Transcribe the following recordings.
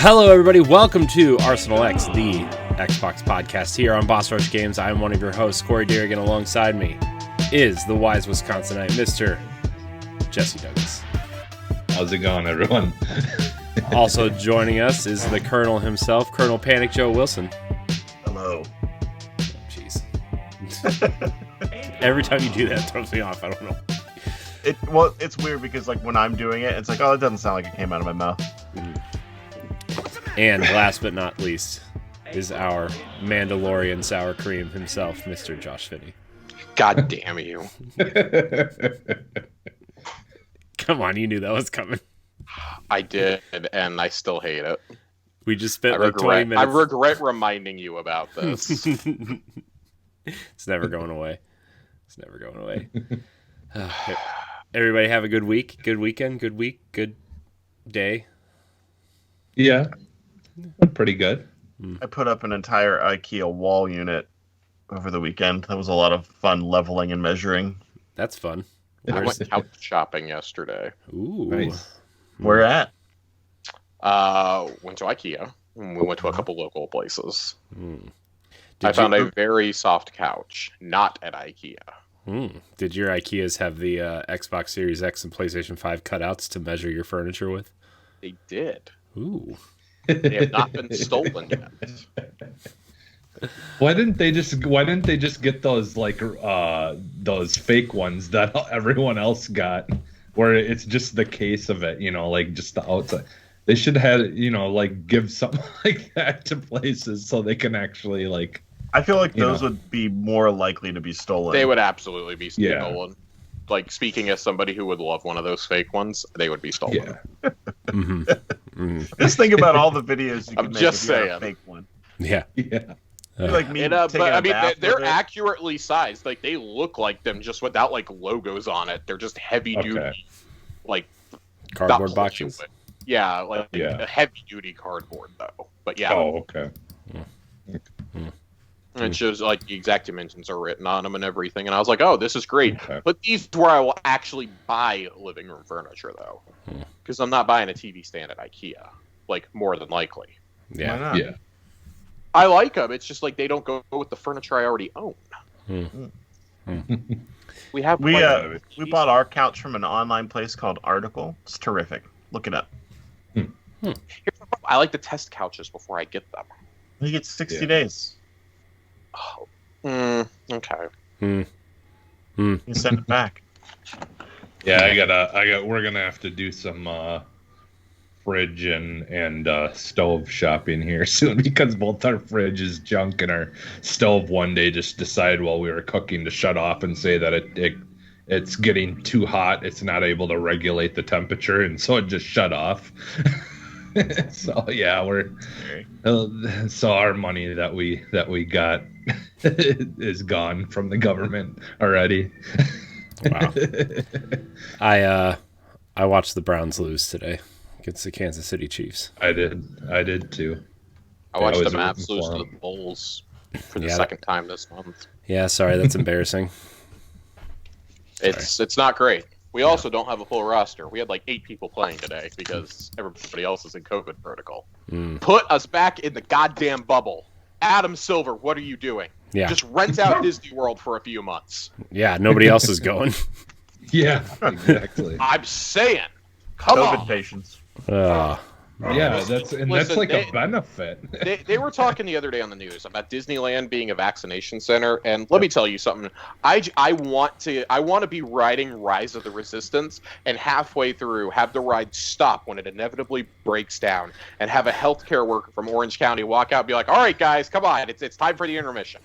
Hello, everybody. Welcome to Arsenal X, the Xbox podcast here on Boss Rush Games. I'm one of your hosts, Corey Deerigan. Alongside me is the wise Wisconsinite, Mr. Jesse Douglas. How's it going, everyone? Also joining us is the Colonel himself, Colonel Panic Joe Wilson. Hello. Jeez. Every time you do that, it throws me off. I don't know. It's weird because like when I'm doing it, it's like, oh, it doesn't sound like it came out of my mouth. And last but not least is our Mandalorian sour cream himself, Mr. Josh Finney. God damn you. Come on, you knew that was coming. I did, and I still hate it. We just spent 20 minutes. I regret reminding you about this. It's never going away. It's never going away. Everybody have a good week, good weekend, good week, good day. Yeah, pretty good. I put up an entire IKEA wall unit over the weekend. That was a lot of fun leveling and measuring. That's fun. I went couch shopping yesterday. Ooh. Nice. Where at? Went to IKEA. And we went to a couple local places. I found a very soft couch, not at IKEA. Did your IKEAs have the Xbox Series X and PlayStation 5 cutouts to measure your furniture with? They did. Ooh. They have not been stolen yet. Why didn't they just get those those fake ones that everyone else got, where it's just the case of it, like just the outside? They should have, give something like that to places so they can actually I feel like those would be more likely to be stolen. They would absolutely be stolen. Yeah. Like, speaking as somebody who would love one of those fake ones, they would be stolen. Yeah. Just think about all the videos you could make just if you had saying. a fake one. Yeah. Yeah. Like me But I mean, they're with it. accurately sized. Like, they look like them just without like logos on it. They're just heavy duty, like Cardboard not boxes. wood. Yeah, like Yeah. a heavy duty cardboard though. But yeah, Oh, okay. and it shows like the exact dimensions are written on them and everything. And I was like, oh, this is great. Okay. But these are where I will actually buy living room furniture though, because I'm not buying a TV stand at IKEA. Like, more than likely. Yeah. Why not? Yeah. I like them. It's just like they don't go with the furniture I already own. We have We bought our couch from an online place called Article. It's terrific. Look it up. I like to test couches before I get them. You get 60 days. Oh, okay. You can send it back. Yeah, we're gonna have to do some fridge and stove shopping here soon, because both our fridge is junk and our stove one day just decided while we were cooking to shut off and say that it's getting too hot. It's not able to regulate the temperature, and so it just shut off. So yeah, so our money that we got is gone from the government already. Wow. I watched the Browns lose today against the Kansas City Chiefs. I did too. I watched was the Mavs rooting lose for to 'em. the Bulls for the Yeah. second time this month. Yeah, sorry, that's embarrassing. It's not great. We also don't have a full roster. We had like 8 people playing today because everybody else is in COVID protocol. Put us back in the goddamn bubble. Adam Silver, what are you doing? Yeah. Just rent out Disney World for a few months. Yeah, nobody else is going. Yeah, exactly. I'm saying, come COVID on. patients. Yeah, that's like a benefit. They were talking the other day on the news about Disneyland being a vaccination center, and let me tell you something. I want to be riding Rise of the Resistance, and halfway through have the ride stop when it inevitably breaks down, and have a healthcare worker from Orange County walk out and be like, "All right, guys, come on, it's time for the intermission."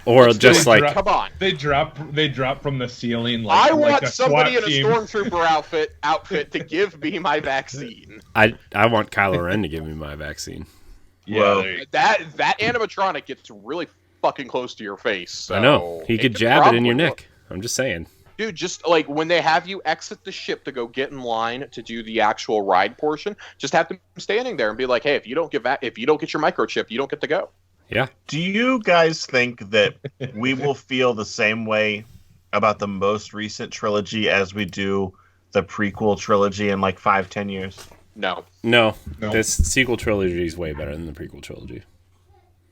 Or just like, come on. They drop from the ceiling. I like want a somebody in SWAT a team. stormtrooper outfit to give me my vaccine. I want Kylo Ren to give me my vaccine. Yeah, Well, That animatronic gets really fucking close to your face. So I know. He could jab it in your neck. I'm just saying. Dude, just like when they have you exit the ship to go get in line to do the actual ride portion, just have them standing there and be like, "Hey, if you don't get your microchip, you don't get to go." Yeah. Do you guys think that we will feel the same way about the most recent trilogy as we do the prequel trilogy in like 5-10 years? No. No. This sequel trilogy is way better than the prequel trilogy.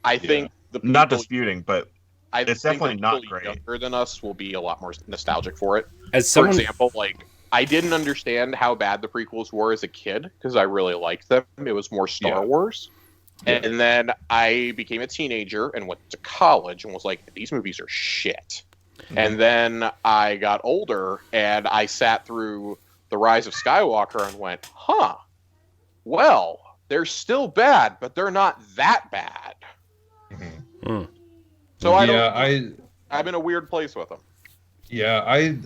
I think the people, Not disputing, but I it's think definitely the not people great. younger than us will be a lot more nostalgic for it. As For someone, example, like I didn't understand how bad the prequels were as a kid because I really liked them. It was more Star Wars. Yeah. And then I became a teenager and went to college and was like, these movies are shit. Mm-hmm. And then I got older and I sat through The Rise of Skywalker and went, well, they're still bad, but they're not that bad. Mm-hmm. So I'm in a weird place with them. Yeah, I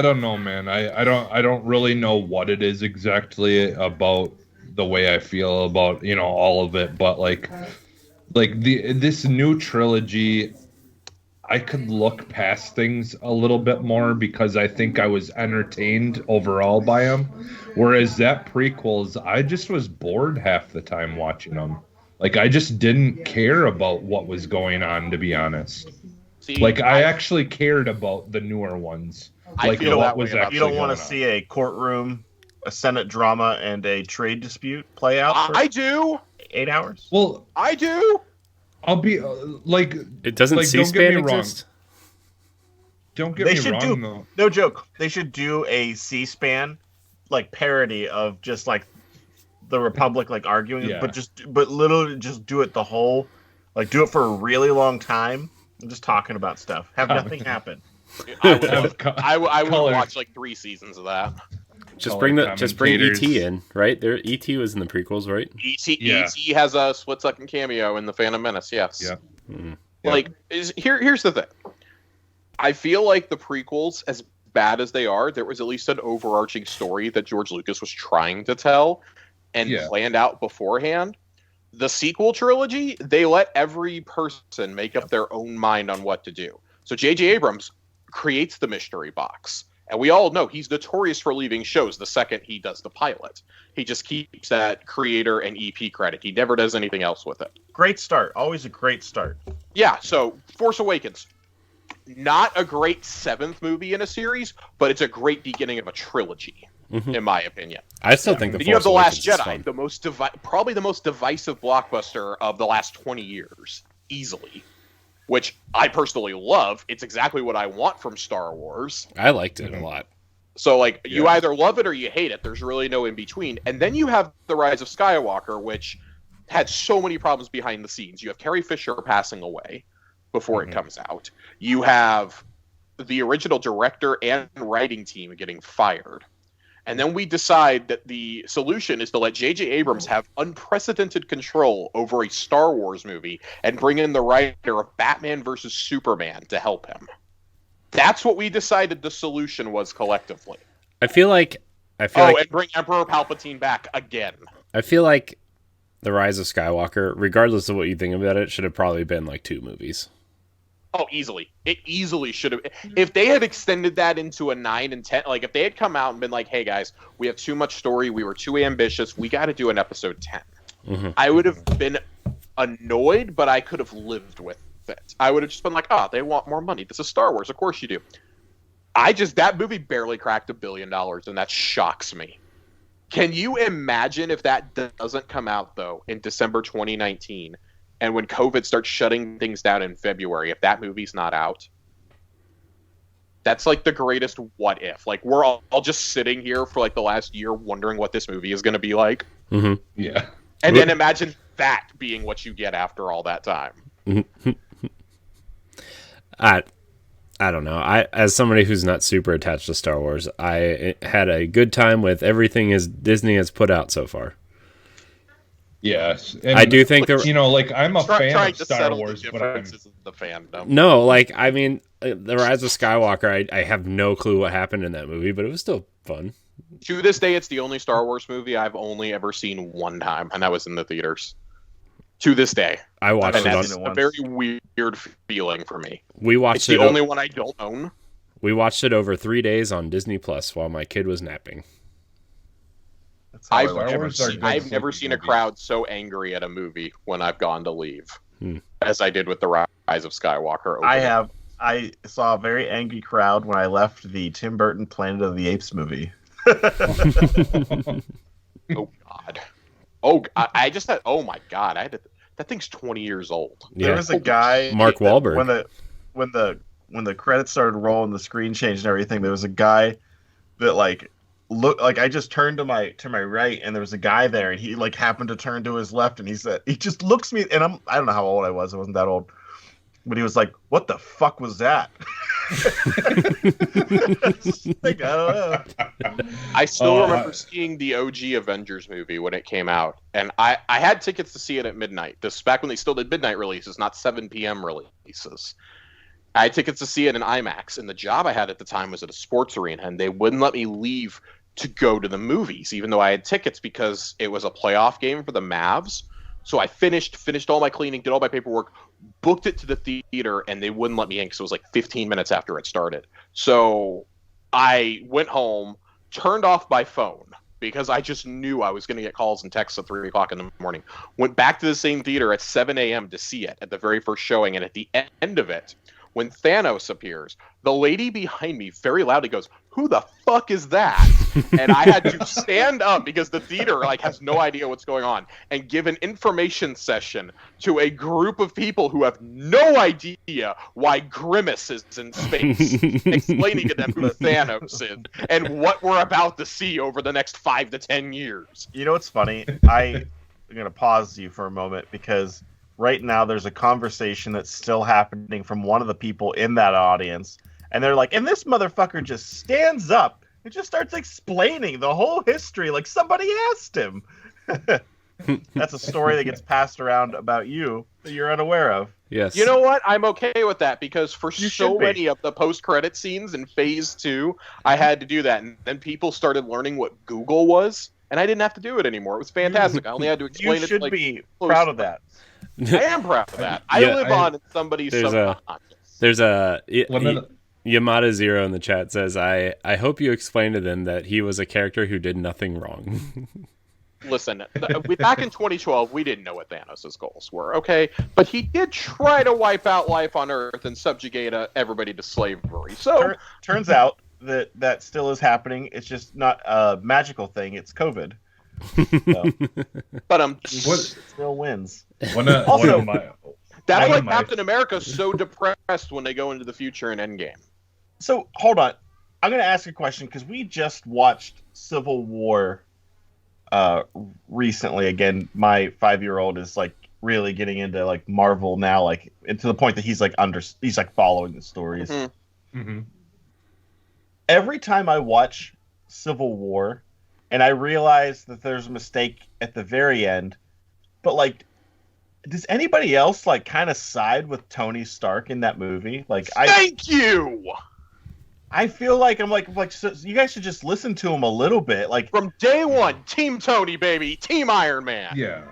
don't know, man. I don't really know what it is exactly about the way I feel about, all of it, but like this new trilogy, I could look past things a little bit more because I think I was entertained overall by them. Whereas that prequels, I just was bored half the time watching them. Like, I just didn't care about what was going on, to be honest. See, Like, I actually cared about the newer ones. I Like, feel what that way was about actually You don't want going to on. see a courtroom, a Senate drama, and a trade dispute play out for I do. 8 hours? Well, I do. I'll be, like... it doesn't like, don't get C-SPAN me wrong. exist? Don't get They me should wrong, though. No joke. They should do a C-SPAN, like, parody of just, like, the Republic, like, arguing, Yeah. but literally just do it do it for a really long time, and just talking about stuff. Have nothing happen. I would Color. watch like 3 seasons of that. Just Color bring ET commentators. in, right? ET was in the prequels, right? Yeah. E.T. has a split-second cameo in The Phantom Menace, yes. Yeah. Mm. Like, here's the thing. I feel like the prequels, as bad as they are, there was at least an overarching story that George Lucas was trying to tell and planned out beforehand. The sequel trilogy, they let every person make up their own mind on what to do. So J.J. Abrams creates the mystery box. And we all know he's notorious for leaving shows the second he does the pilot. He just keeps that creator and EP credit. He never does anything else with it. Great start. Always a great start. Yeah, so Force Awakens. Not a great 7th movie in a series, but it's a great beginning of a trilogy, in my opinion. I still think Then you have The Last Jedi, the most probably the most divisive blockbuster of the last 20 years, easily. Which I personally love. It's exactly what I want from Star Wars. I liked it a lot. So, like, you either love it or you hate it. There's really no in between. And then you have The Rise of Skywalker, which had so many problems behind the scenes. You have Carrie Fisher passing away before it comes out. You have the original director and writing team getting fired. And then we decide that the solution is to let J.J. Abrams have unprecedented control over a Star Wars movie and bring in the writer of Batman versus Superman to help him. That's what we decided the solution was collectively. I feel like and bring Emperor Palpatine back again. I feel like The Rise of Skywalker, regardless of what you think about it, should have probably been like 2 movies. Oh, easily. It easily should have. If they had extended that into a 9 and 10, like if they had come out and been like, hey guys, we have too much story, we were too ambitious, we got to do an episode 10. I would have been annoyed, but I could have lived with it. I would have just been like, they want more money. This is Star Wars. Of course you do. That movie barely cracked $1 billion, and that shocks me. Can you imagine if that doesn't come out, though, in December 2019? And when COVID starts shutting things down in February, if that movie's not out, that's like the greatest what if. Like, we're all just sitting here for like the last year wondering what this movie is going to be like. Yeah. And then imagine that being what you get after all that time. I don't know. As somebody who's not super attached to Star Wars, I had a good time with everything as Disney has put out so far. Yes. And I do think I'm a fan of to Star settle Wars, the but I'm... differences in the fandom. No, like, I mean, The Rise of Skywalker, I have no clue what happened in that movie, but it was still fun. To this day, it's the only Star Wars movie I've only ever seen one time, and that was in the theaters. To this day. I watched and it that's on... a very weird feeling for me. We watched it's the only one I don't own. We watched it over 3 days on Disney Plus while my kid was napping. I've never seen a crowd so angry at a movie when I've gone to leave as I did with The Rise of Skywalker. I saw a very angry crowd when I left the Tim Burton Planet of the Apes movie. Oh God. Oh, I just had. Oh my God, I had to, that thing's 20 years old. There was a guy, Mark Wahlberg. when the credits started rolling, the screen changed and everything. There was a guy that looked like, I just turned to my right, and there was a guy there, and he happened to turn to his left, and he just looks me, and I don't know how old I was. I wasn't that old, but he was like, "What the fuck was that?" I don't know. I still remember seeing the OG Avengers movie when it came out, and I had tickets to see it at midnight. This back when they still did midnight releases, not 7 p.m. releases. I had tickets to see it in IMAX, and the job I had at the time was at a sports arena, and they wouldn't let me leave to go to the movies, even though I had tickets, because it was a playoff game for the Mavs. So I finished all my cleaning, did all my paperwork, booked it to the theater, and they wouldn't let me in because it was 15 minutes after it started. So I went home, turned off my phone, because I just knew I was going to get calls and texts at 3 o'clock in the morning. Went back to the same theater at 7 a.m. to see it at the very first showing, and at the end of it, when Thanos appears, the lady behind me very loudly goes, "Who the fuck is that?" And I had to stand up because the theater has no idea what's going on, and give an information session to a group of people who have no idea why Grimace is in space, explaining to them who Thanos is and what we're about to see over the next 5 to 10 years. You know what's funny? I'm going to pause you for a moment, because right now there's a conversation that's still happening from one of the people in that audience, and they're like, and this motherfucker just stands up and just starts explaining the whole history like somebody asked him. That's a story that gets passed around about you that you're unaware of. Yes. You know what? I'm okay with that, because for You so should be. many of the post-credit scenes in Phase 2, I had to do that, and then people started learning what Google was, and I didn't have to do it anymore. It was fantastic. I only had to explain You it. should be proud of that. I am proud of that. I Yeah, live on in somebody's subconscious. There's a One of the- Yamada Zero in the chat says, I hope you explain to them that he was a character who did nothing wrong. Listen, back in 2012, we didn't know what Thanos' goals were, okay? But he did try to wipe out life on Earth and subjugate everybody to slavery. So Turns out that still is happening. It's just not a magical thing. It's COVID. So, but it still wins. One of my that's one why of my- Captain America's so depressed when they go into the future in Endgame. So hold on, I'm going to ask a question, because we just watched Civil War recently. Again, my 5-year-old is really getting into Marvel now, and to the point that he's following the stories. Mm-hmm. Mm-hmm. Every time I watch Civil War, and I realize that there's a mistake at the very end, but does anybody else kind of side with Tony Stark in that movie? Thank you. I feel like I'm so you guys should just listen to him a little bit. From day one, Team Tony, baby, Team Iron Man. Yeah.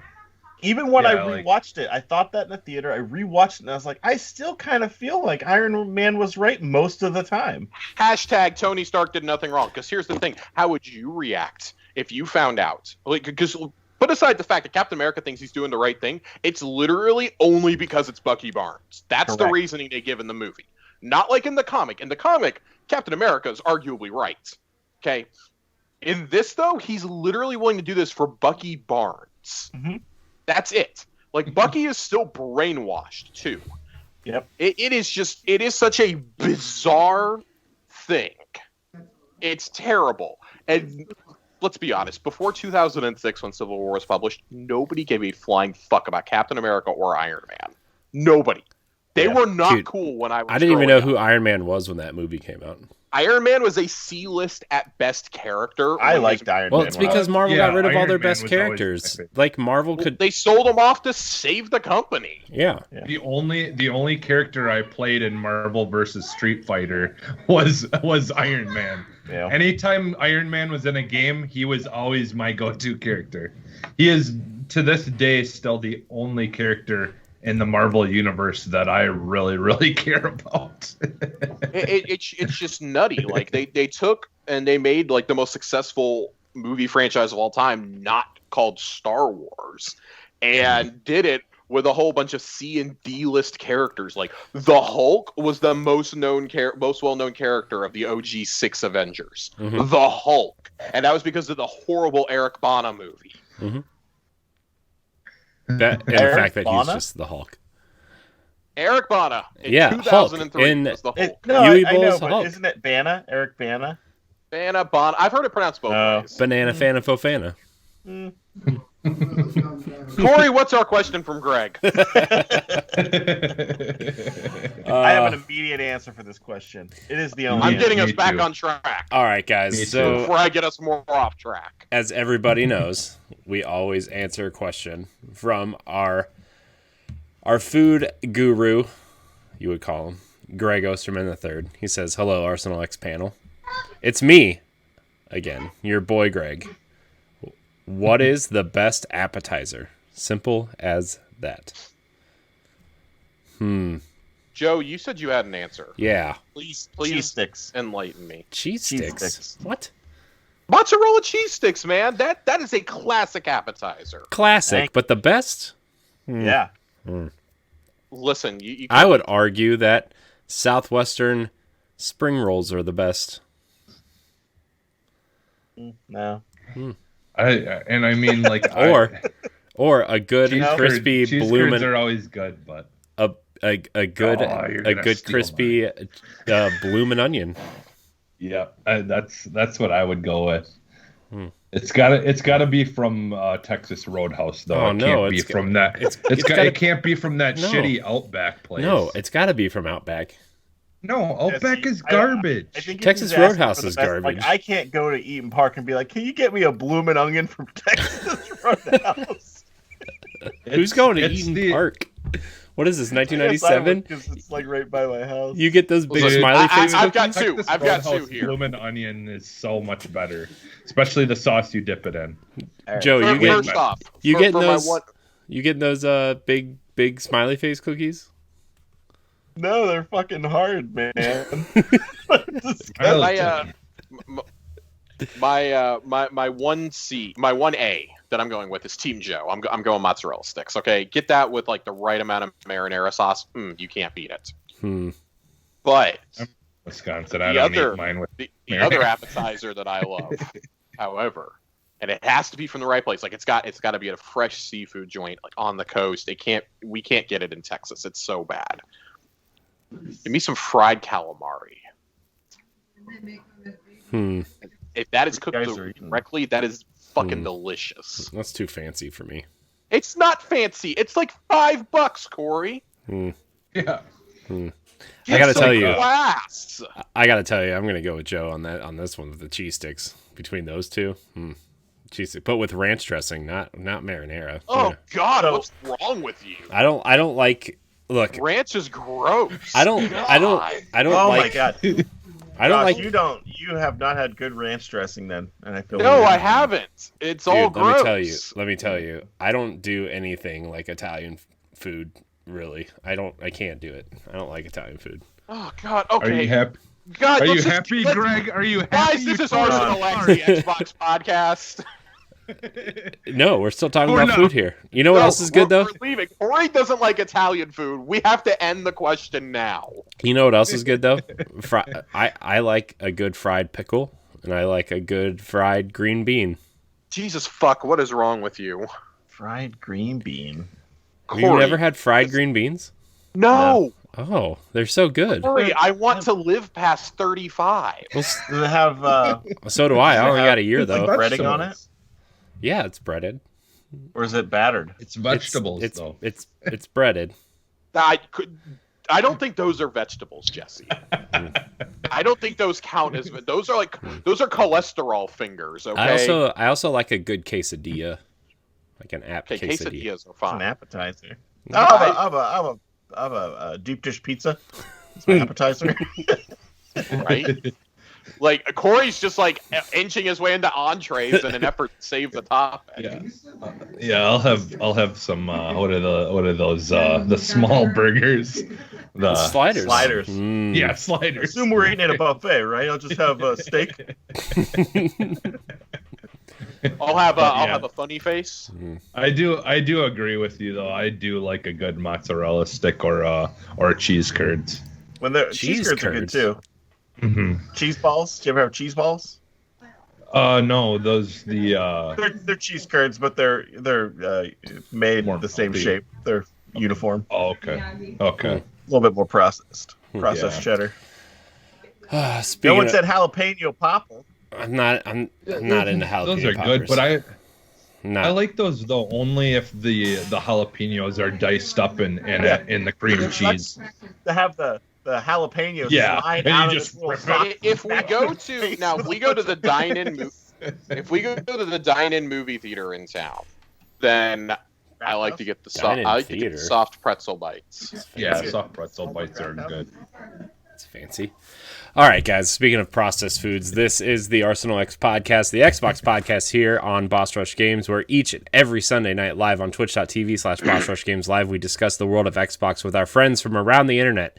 Even when I Yeah, rewatched it, I thought that in the theater. I rewatched it, and I was like, I still kind of feel like Iron Man was right most of the time. Hashtag Tony Stark did nothing wrong. Because here's the thing: how would you react if you found out? Because put aside the fact that Captain America thinks he's doing the right thing, it's literally only because it's Bucky Barnes. That's the Correct. reasoning they give in the movie. Not like in the comic. In the comic, Captain America is arguably right. Okay. In this, though, he's literally willing to do this for Bucky Barnes. Mm-hmm. That's it. Bucky is still brainwashed, too. Yep. It is such a bizarre thing. It's terrible. And let's be honest, before 2006, when Civil War was published, nobody gave a flying fuck about Captain America or Iron Man. Nobody. They were not cool when I was I didn't even know growing who up. Iron Man was when that movie came out. Iron Man was a C-list at best character. I liked Iron Man. Well, it's because Marvel got rid of all Iron their Man best was always characters. my favorite. Marvel could... They sold him off to save the company. Yeah. The only character I played in Marvel vs. Street Fighter was Iron Man. Yeah. Anytime Iron Man was in a game, he was always my go-to character. He is, to this day, still the only character in the Marvel universe that I really, really care about. It's just nutty. They took and they made the most successful movie franchise of all time, not called Star Wars, and did it with a whole bunch of C and D list characters. Like the Hulk was the most well-known character of the OG 6 Avengers. Mhm. The Hulk, and that was because of the horrible Eric Bana movie. Mm-hmm. That and the Eric fact that he's Bana? just the Hulk. Eric Bana in Yeah, 2003 Hulk in- was the Hulk. No, I know, Ubisoft but Hulk. isn't it Bana? Eric Bana? Bana. I've heard it pronounced both No. ways. Banana Fana Fofana. Mm. Corey, what's our question from Greg? I have an immediate answer for this question. It is the only I'm answer. getting us me back too. on track All right, Me guys. too. So, before I get us more off track. as everybody knows, we always answer a question from our food guru, you would call him, Greg Osterman III. He says, "Hello, Arsenal X panel. It's me again, your boy Greg. What is the best appetizer? Simple as that." Joe, you said you had an answer. Yeah. Please Cheese sticks. enlighten me. Cheese Cheese sticks. sticks. What? Mozzarella cheese sticks, man. That is a classic appetizer. Classic, Thank- but the best? Yeah. Listen, you I would argue that Southwestern spring rolls are the best. No. I mean, like, Or a good Cheese crispy cheese curds bloomin' are always good, but a good Oh, you're gonna good steal crispy bloomin' onion. yeah, that's what I would go with. It's gotta be from Texas Roadhouse though. Oh, it no, can't be it's from that. gotta- It can't be from that No. shitty Outback place. No, it's got to be from Outback. No, Outback see, is garbage. I think if Texas he's asking Roadhouse for the is best- garbage. Like, I can't go to Eaton Park and be like, "Can you get me a bloomin' onion from Texas Roadhouse?" Who's going to it's Eaton the- Park? What is this, I guess I would, 1997? 'cause it's like right by my house. You get those big Dude, smiley face I've got cookies? two. Texas I've got two Roadhouse here. Bloomin' onion is so much better, especially the sauce you dip it in. All right. Joe, you First get off, you for- getting for my those? one- You getting those big smiley face cookies? No, they're fucking hard, man. my one C, my one A that I'm going with is Team Joe. I'm going mozzarella sticks. Okay, get that with like the right amount of marinara sauce. You can't beat it. But Wisconsin, I the don't other eat mine with the marinara. other appetizer that I love, however, and it has to be from the right place. Like it's got to be at a fresh seafood joint, like on the coast. We can't get it in Texas. It's so bad. Give me some fried calamari. If that is cooked You guys are eating- correctly, that is fucking delicious. That's too fancy for me. It's not fancy. It's like $5, Corey. Yeah. Get I gotta some tell you. class. I gotta tell you, I'm gonna go with Joe on this one with the cheese sticks. Between those two, cheese stick, but with ranch dressing, not marinara. Oh Yeah. God, So- what's wrong with you? I don't like. Look, Ranch is gross. I don't Oh like. my god! I don't Josh, like. You have not had good ranch dressing then, and I feel. No, weird. I haven't. It's all Dude, gross. let me tell you. I don't do anything like Italian food. Really, I can't do it. I don't like Italian food. Oh God. Are Okay. you happy? God, Are you let's just- happy, let's- Greg? Are you happy? Guys, this you is tore it Arsenal X, apart? the Xbox podcast. No, we're still talking We're about not. food here. You know what No, else is good though? We're leaving. Corey doesn't like Italian food. We have to end the question now. You know what else is good though? I like a good fried pickle, and I like a good fried green bean. Jesus fuck, what is wrong with you? fried green bean. Have you Corey, never had fried green beans? No. Oh, they're so good. Corey, I want to live past 35. Well, Does it have so do I. I only got a year though. breading on it, Yeah, it's breaded. or is it battered? It's vegetables, It's though. it's breaded. I don't think those are vegetables, Jesse. I don't think those count as those are cholesterol fingers. Okay, I also like a good quesadilla, like an app okay, quesadilla. quesadillas are It's an fine. appetizer. Yeah. I have a deep dish pizza. It's my appetizer. Right? Like Corey's just like inching his way into entrees in an effort to save the topic. Yeah, I'll have some. What are those? The small burgers. The Sliders. Sliders. Mm. Yeah, sliders. Assume we're eating at a buffet, right? I'll just have a steak. I'll have yeah. a funny face. I do agree with you though. I do like a good mozzarella stick or cheese curds. When the cheese curds are good too. Mm-hmm. Cheese balls? Do you ever have cheese balls? No, those They're cheese curds, but they're made More the same healthy. shape. They're uniform. Oh, okay. Okay. A little bit more processed Yeah. cheddar. No Speaking one of, said jalapeno popper. I'm not into jalapeno Those are poppers. good, but I Not, like those though only if the jalapenos are diced up in the cream cheese. To have the jalapeno Yeah, slide and you out of just this little rip it. sock. If we go to the dine-in movie theater in town, then I like to get the Dine-in soft pretzel bites. Yeah, soft pretzel bites are good. It's fancy. All right, guys. Speaking of processed foods, this is the Arsenal X podcast, the Xbox podcast here on Boss Rush Games, where each and every Sunday night live on twitch.tv/Boss Rush Games Live, we discuss the world of Xbox with our friends from around the internet.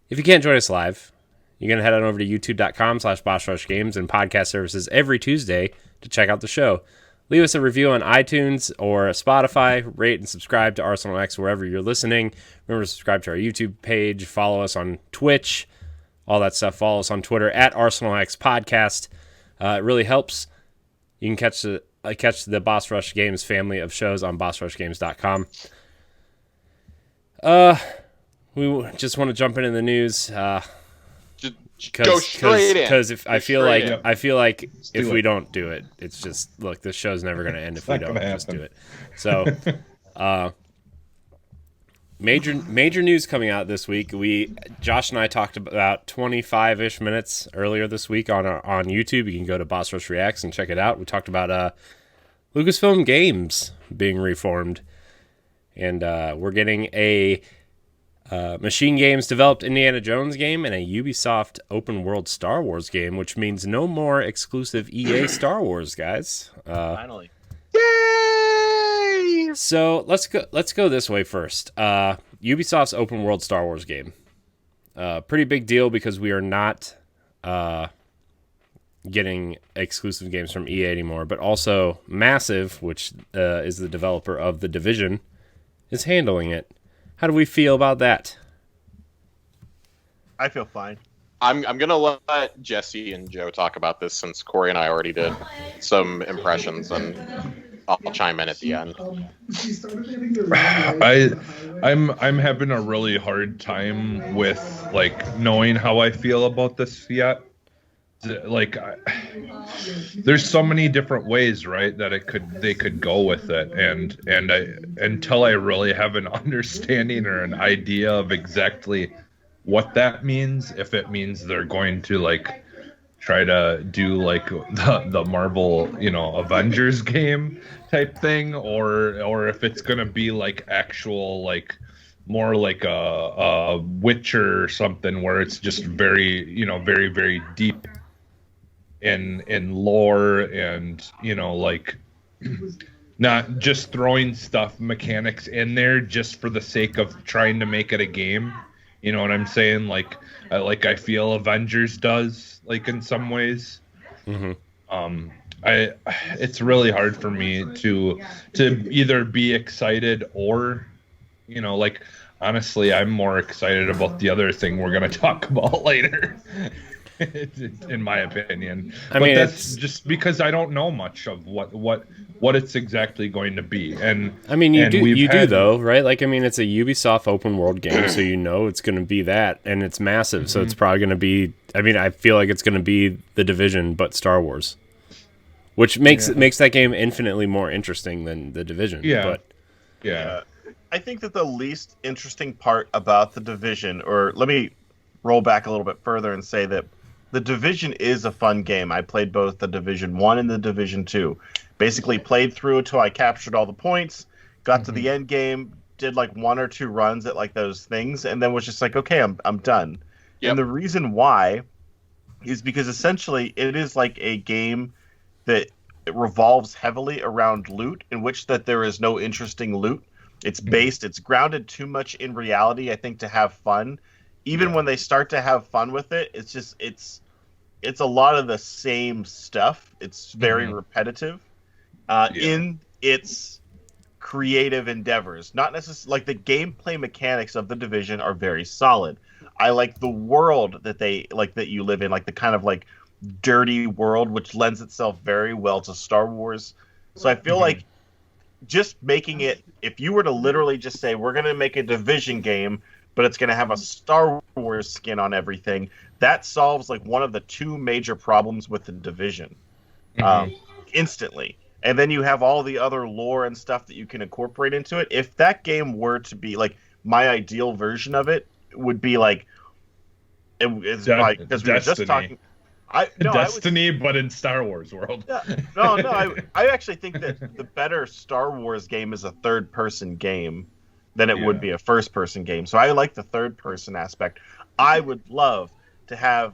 If you can't join us live, you're going to head on over to youtube.com/Boss Rush Games and podcast services every Tuesday to check out the show. Leave us a review on iTunes or Spotify. Rate and subscribe to Arsenal X wherever you're listening. Remember to subscribe to our YouTube page. Follow us on Twitch. All that stuff. Follow us on Twitter at Arsenal X Podcast. It really helps. You can catch the Boss Rush Games family of shows on bossrushgames.com. We just want to jump into the news. Go straight in. Because I feel like if do we it. don't do it, it's just look. This show's never going to end if we not don't gonna just do happen. it. So, major news coming out this week. Josh and I talked about 25-ish minutes earlier this week on YouTube. You can go to Boss Rush Reacts and check it out. We talked about Lucasfilm Games being reformed, and we're getting a Machine Games developed Indiana Jones game and a Ubisoft open world Star Wars game, which means no more exclusive EA Star Wars, guys. Finally. Yay! So let's go this way first. Ubisoft's open world Star Wars game. Pretty big deal because we are not getting exclusive games from EA anymore, but also Massive, which is the developer of The Division, is handling it. How do we feel about that? I feel fine. I'm gonna let Jesse and Joe talk about this since Corey and I already did some impressions, and I'll chime in at the end. I'm having a really hard time with like knowing how I feel about this yet. Like, there's so many different ways, right, that they could go with it, and until I really have an understanding or an idea of exactly what that means, if it means they're going to like try to do like the Marvel, Avengers game type thing, or if it's gonna be like actual like more like a Witcher or something where it's just very very very deep in lore and like not just throwing mechanics in there just for the sake of trying to make it a game. You know what I'm saying? Like I feel Avengers does, like, in some ways. Mm-hmm. It's really hard for me to either be excited or, like, honestly, I'm more excited about the other thing we're gonna talk about later. In my opinion, I mean, that's just because I don't know much of what it's exactly going to be. And I mean, you do had, though, right? Like, I mean, it's a Ubisoft open world game, so it's going to be that, and it's massive, so it's probably going to be. I mean, I feel like it's going to be The Division, but Star Wars, which makes that game infinitely more interesting than The Division. Yeah, but yeah. I think that the least interesting part about The Division, or let me roll back a little bit further and say that The Division is a fun game. I played both The Division 1 and The Division 2. Basically played through until I captured all the points, got to the end game, did like 1 or 2 runs at like those things, and then was just like, okay, I'm done. Yep. And the reason why is because essentially it is like a game that it revolves heavily around loot, in which that there is no interesting loot. It's it's grounded too much in reality, I think, to have fun. Even when they start to have fun with it, it's a lot of the same stuff. It's very repetitive. in its creative endeavors. Not necessarily like the gameplay mechanics of the Division are very solid. I like the world that you live in, like the kind of like dirty world, which lends itself very well to Star Wars. So I feel like just making it, if you were to literally just say we're going to make a Division game, but it's going to have a Star Wars skin on everything, that solves like one of the two major problems with the Division instantly. And then you have all the other lore and stuff that you can incorporate into it. If that game were to be like my ideal version of it, would be like it's like, because we were just talking. Destiny, but in Star Wars world. I actually think that the better Star Wars game is a third-person game than it would be a first-person game. So I like the third-person aspect. I would love to have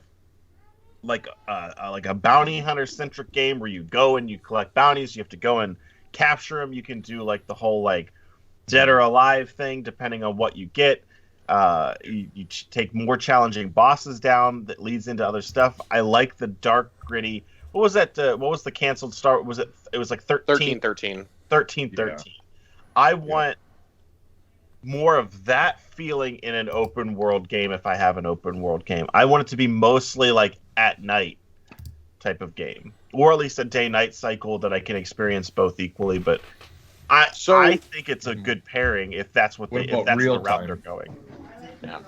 like a bounty hunter-centric game where you go and you collect bounties. You have to go and capture them. You can do like the whole like dead or alive thing depending on what you get. You take more challenging bosses down that leads into other stuff. I like the dark, gritty. What was that? What was the canceled start? Was it? It was like 1313. Yeah. I want more of that feeling in an open world game. If I have an open world game, I want it to be mostly like at night type of game, or at least a day-night cycle that I can experience both equally. But I think it's a good pairing if that's the route they're going. Yeah,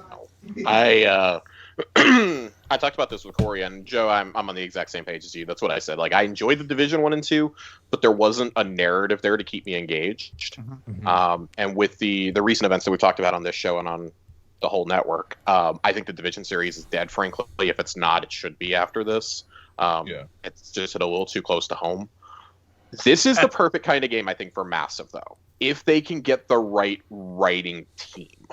I talked about this with Corey and Joe. I'm on the exact same page as you. That's what I said. Like, I enjoyed the Division 1 and 2, but there wasn't a narrative there to keep me engaged. And with the recent events that we've talked about on this show and on the whole network, I think the Division series is dead. Frankly, if it's not, it should be after this. It's just hit a little too close to home. This is the perfect kind of game, I think, for Massive, though, if they can get the right writing team.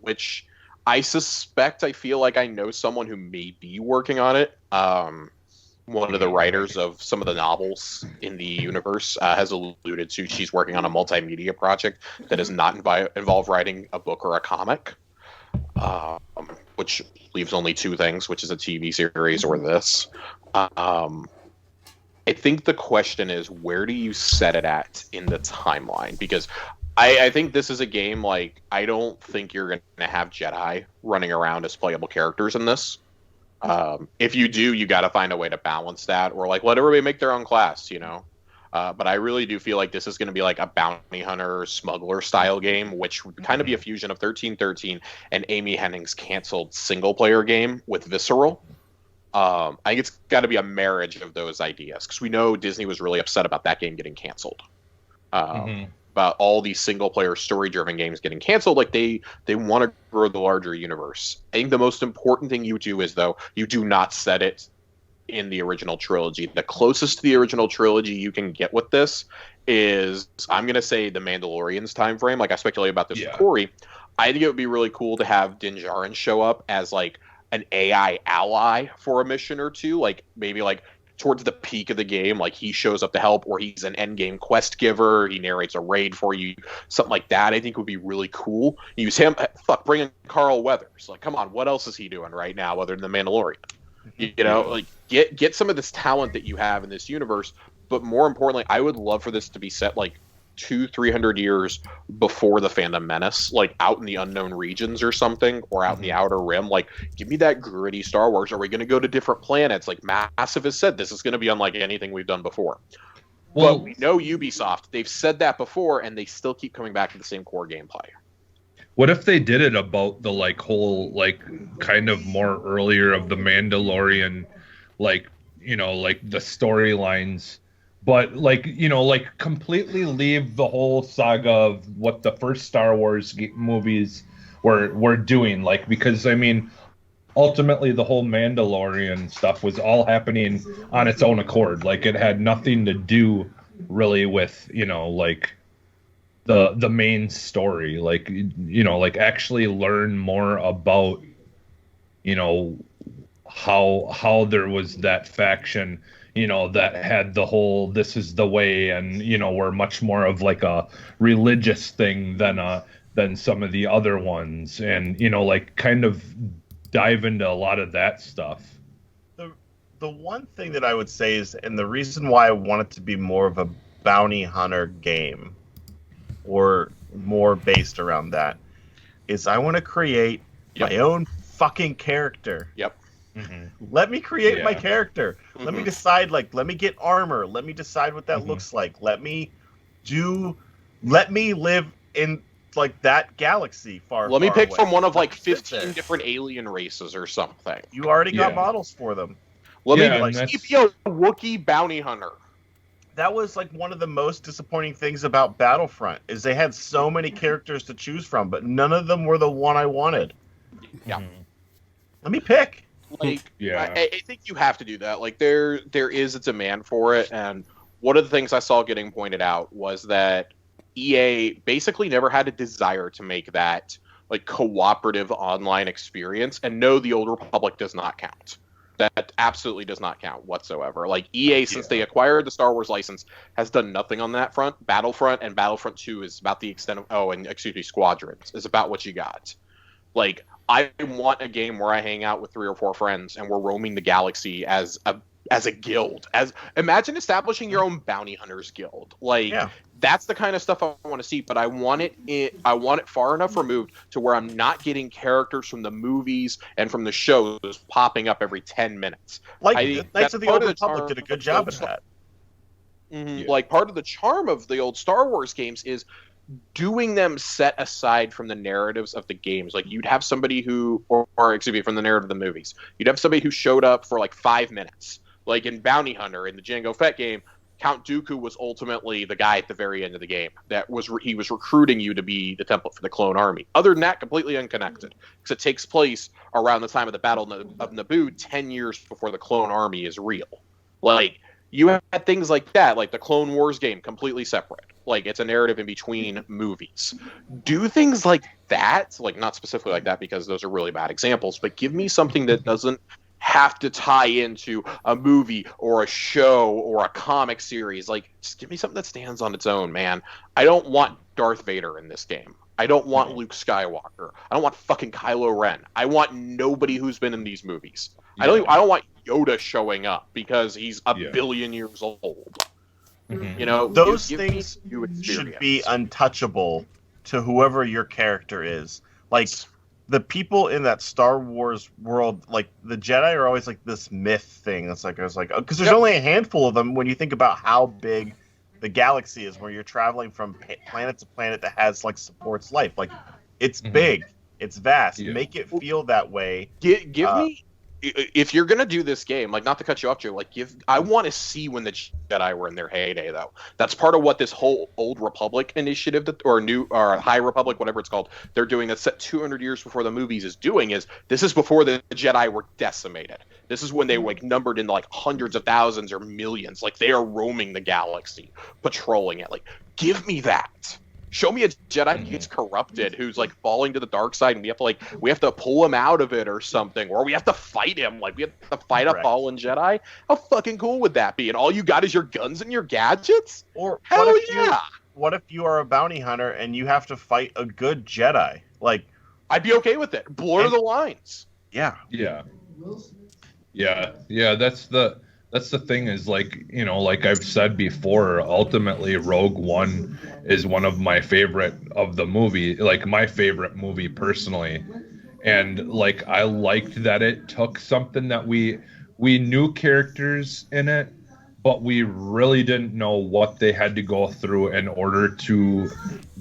Which I suspect, I feel like I know someone who may be working on it. One of the writers of some of the novels in the universe has alluded to she's working on a multimedia project that does not involve writing a book or a comic, which leaves only two things, which is a TV series or this. I think the question is, where do you set it at in the timeline? Because I think this is a game, like, I don't think you're going to have Jedi running around as playable characters in this. If you do, you got to find a way to balance that, or, like, let everybody make their own class, you know? But I really do feel like this is going to be, like, a bounty hunter, smuggler style game, which would kind of be a fusion of 1313 and Amy Hennig's canceled single-player game with Visceral. I think it's got to be a marriage of those ideas, because we know Disney was really upset about that game getting canceled. About all these single-player story-driven games getting canceled. Like, they want to grow the larger universe. I think the most important thing you do is, though, you do not set it in the original trilogy. The closest to the original trilogy you can get with this is, I'm going to say, the Mandalorian's time frame. Like, I speculated about this with Corey. I think it would be really cool to have Din Djarin show up as, like, an AI ally for a mission or two. Like, maybe, like, towards the peak of the game, like, he shows up to help, or he's an end game quest giver, he narrates a raid for you, something like that. I think would be really cool. Use him. Bring in Carl Weathers. Like, come on, what else is he doing right now other than the Mandalorian? You know, like, get some of this talent that you have in this universe. But more importantly, I would love for this to be set like 200-300 years before the Phantom Menace, like out in the unknown regions or something, or out in the Outer Rim. Like, give me that gritty Star Wars. Are we going to go to different planets? Like, Massive has said this is going to be unlike anything we've done before. Well, but we know Ubisoft. They've said that before, and they still keep coming back to the same core gameplay. What if they did it about the, like, whole, like, kind of more earlier of the Mandalorian, like, you know, like the storylines, but, like, you know, like, completely leave the whole saga of what the first Star Wars movies were doing, like, because, I mean, ultimately the whole Mandalorian stuff was all happening on its own accord. Like, it had nothing to do really with, you know, like, the main story. Like, you know, like, actually learn more about, you know, how there was that faction, you know, that had the whole "this is the way," and, you know, were much more of like a religious thing than some of the other ones, and, you know, like, kind of dive into a lot of that stuff. the one thing that I would say is, and the reason why I want it to be more of a bounty hunter game, or more based around that, is I want to create my own fucking character. Yep. Let me create my character. Let me decide, let me get armor. Let me decide what that looks like. Let me live in, that galaxy far Let me pick away. from one of, 15 different alien races or something. You already got models for them. Let me be a Wookiee bounty hunter. That was, one of the most disappointing things about Battlefront, is they had so many characters to choose from, but none of them were the one I wanted. Yeah. Let me pick. I think you have to do that. There is a demand for it, and one of the things I saw getting pointed out was that EA basically never had a desire to make that cooperative online experience. And no, the Old Republic does not count. That absolutely does not count whatsoever. EA, since they acquired the Star Wars license, has done nothing on that front. Battlefront and Battlefront 2 is about the extent of Squadrons is about what you got. I want a game where I hang out with 3 or 4 friends and we're roaming the galaxy as a guild. Imagine establishing your own bounty hunters guild. That's the kind of stuff I want to see, but I want it far enough removed to where I'm not getting characters from the movies and from the shows popping up every 10 minutes. Knights of the Old Republic did a good job at that. Part of the charm of the old Star Wars games is doing them set aside from the narratives of the games. You'd have somebody who, or from the narrative of the movies, you'd have somebody who showed up for 5 minutes. In Bounty Hunter, in the Jango Fett game, Count Dooku was ultimately the guy at the very end of the game. He was recruiting you to be the template for the clone army. Other than that, completely unconnected, because it takes place around the time of the Battle of Naboo, 10 years before the clone army is real. You had things like that, the Clone Wars game, completely separate. It's a narrative in between movies. Do things like that, not specifically like that because those are really bad examples, but give me something that doesn't have to tie into a movie or a show or a comic series. Just give me something that stands on its own, man. I don't want Darth Vader in this game. I don't want Luke Skywalker. I don't want fucking Kylo Ren. I want nobody who's been in these movies. I don't want Yoda showing up because he's a billion years old. Those things should be untouchable to whoever your character is. The people in that Star Wars world, the Jedi are always this myth thing. It's because there's only a handful of them when you think about how big the galaxy is, where you're traveling from planet to planet that has supports life. It's big, it's vast. Make it feel that way. Give me. If you're gonna do this game, not to cut you off, Joe, I want to see when the Jedi were in their heyday, though. That's part of what this whole Old Republic initiative, or High Republic, whatever it's called, they're doing that's set 200 years before the movies is doing. This is before the Jedi were decimated. This is when they were numbered in hundreds of thousands or millions. They are roaming the galaxy, patrolling it. Give me that. Show me a Jedi who gets corrupted, who's falling to the dark side, and we have to pull him out of it or something, or we have to fight him. We have to fight a fallen Jedi. How fucking cool would that be? And all you got is your guns and your gadgets? Or hell what if you are a bounty hunter and you have to fight a good Jedi? I'd be okay with it. Blur the lines. Yeah. That's the thing is I've said before, ultimately Rogue One is one of my favorite of the movie, my favorite movie personally. And I liked that it took something that we knew characters in it, but we really didn't know what they had to go through in order to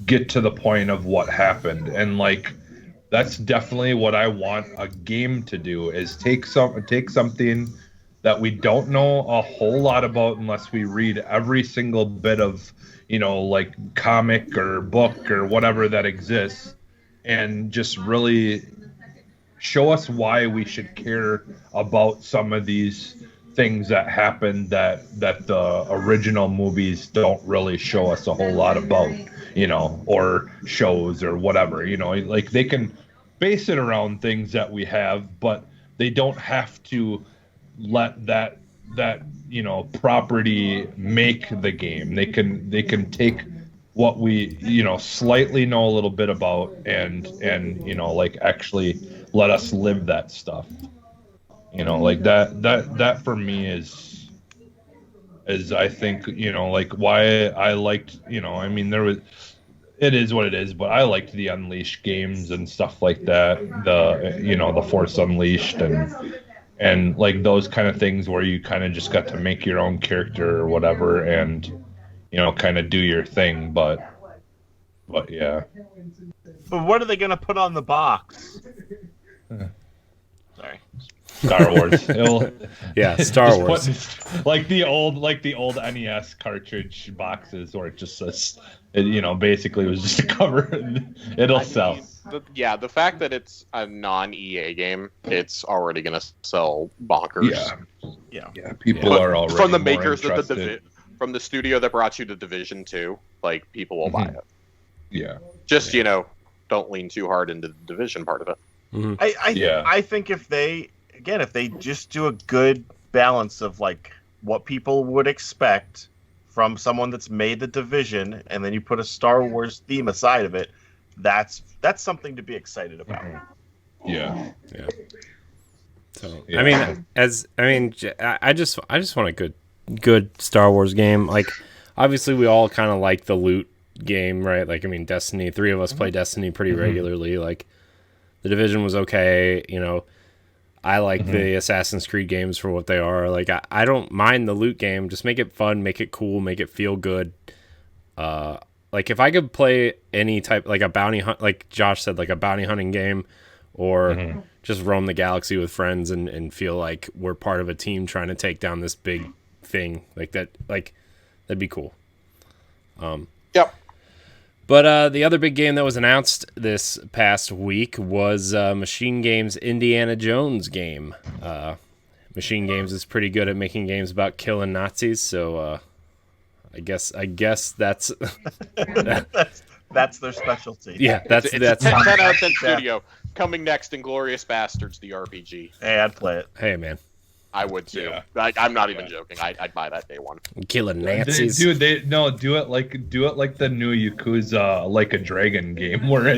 get to the point of what happened. And that's definitely what I want a game to do, is take something that we don't know a whole lot about unless we read every single bit of, comic or book or whatever that exists, and just really show us why we should care about some of these things that happened that the original movies don't really show us a whole lot about, or shows or whatever, they can base it around things that we have, but they don't have to let that property make the game. They can take what we slightly know a little bit about and actually let us live that stuff. like that for me is I think, like why I liked, I mean, it is what it is, but I liked the Unleashed games and stuff like that. The Force Unleashed and like those kind of things where you kind of just got to make your own character or whatever and, kind of do your thing. But yeah. But what are they going to put on the box? Sorry. Star Wars. Yeah, Star Wars. Like the old NES cartridge boxes where it just says, basically it was just a cover. It'll sell. The fact that it's a non-EA game, it's already going to sell bonkers. Yeah. People are already from the makers of from the studio that brought you the Division 2, like people will buy it. Yeah. Just don't lean too hard into the Division part of it. Mm-hmm. I think if they just do a good balance of like what people would expect from someone that's made the Division, and then you put a Star Wars theme aside of it, that's something to be excited about. Yeah. So yeah. I just want a good Star Wars game. Like, obviously we all kind of like the loot game, right? Like, I mean, Destiny. 3 of us play Destiny pretty regularly. Like, the Division was okay. I like the Assassin's Creed games for what they are. Like, I don't mind the loot game. Just make it fun, make it cool, make it feel good. Like, if I could play any type, like a bounty hunt, like Josh said, like a bounty hunting game, or just roam the galaxy with friends and feel like we're part of a team trying to take down this big thing, like that, like that'd be cool. Yep. But the other big game that was announced this past week was Machine Games' Indiana Jones game. Machine Games is pretty good at making games about killing Nazis, so I guess that's that's their specialty. Yeah, that's 10 out of 10 studio. Coming next, Inglourious Bastards, the RPG. Hey, I'd play it. Hey, man. I would too. Yeah. I'm not even joking. I'd buy that day one. Killing Nazis. Do it like the new Yakuza Like a Dragon game where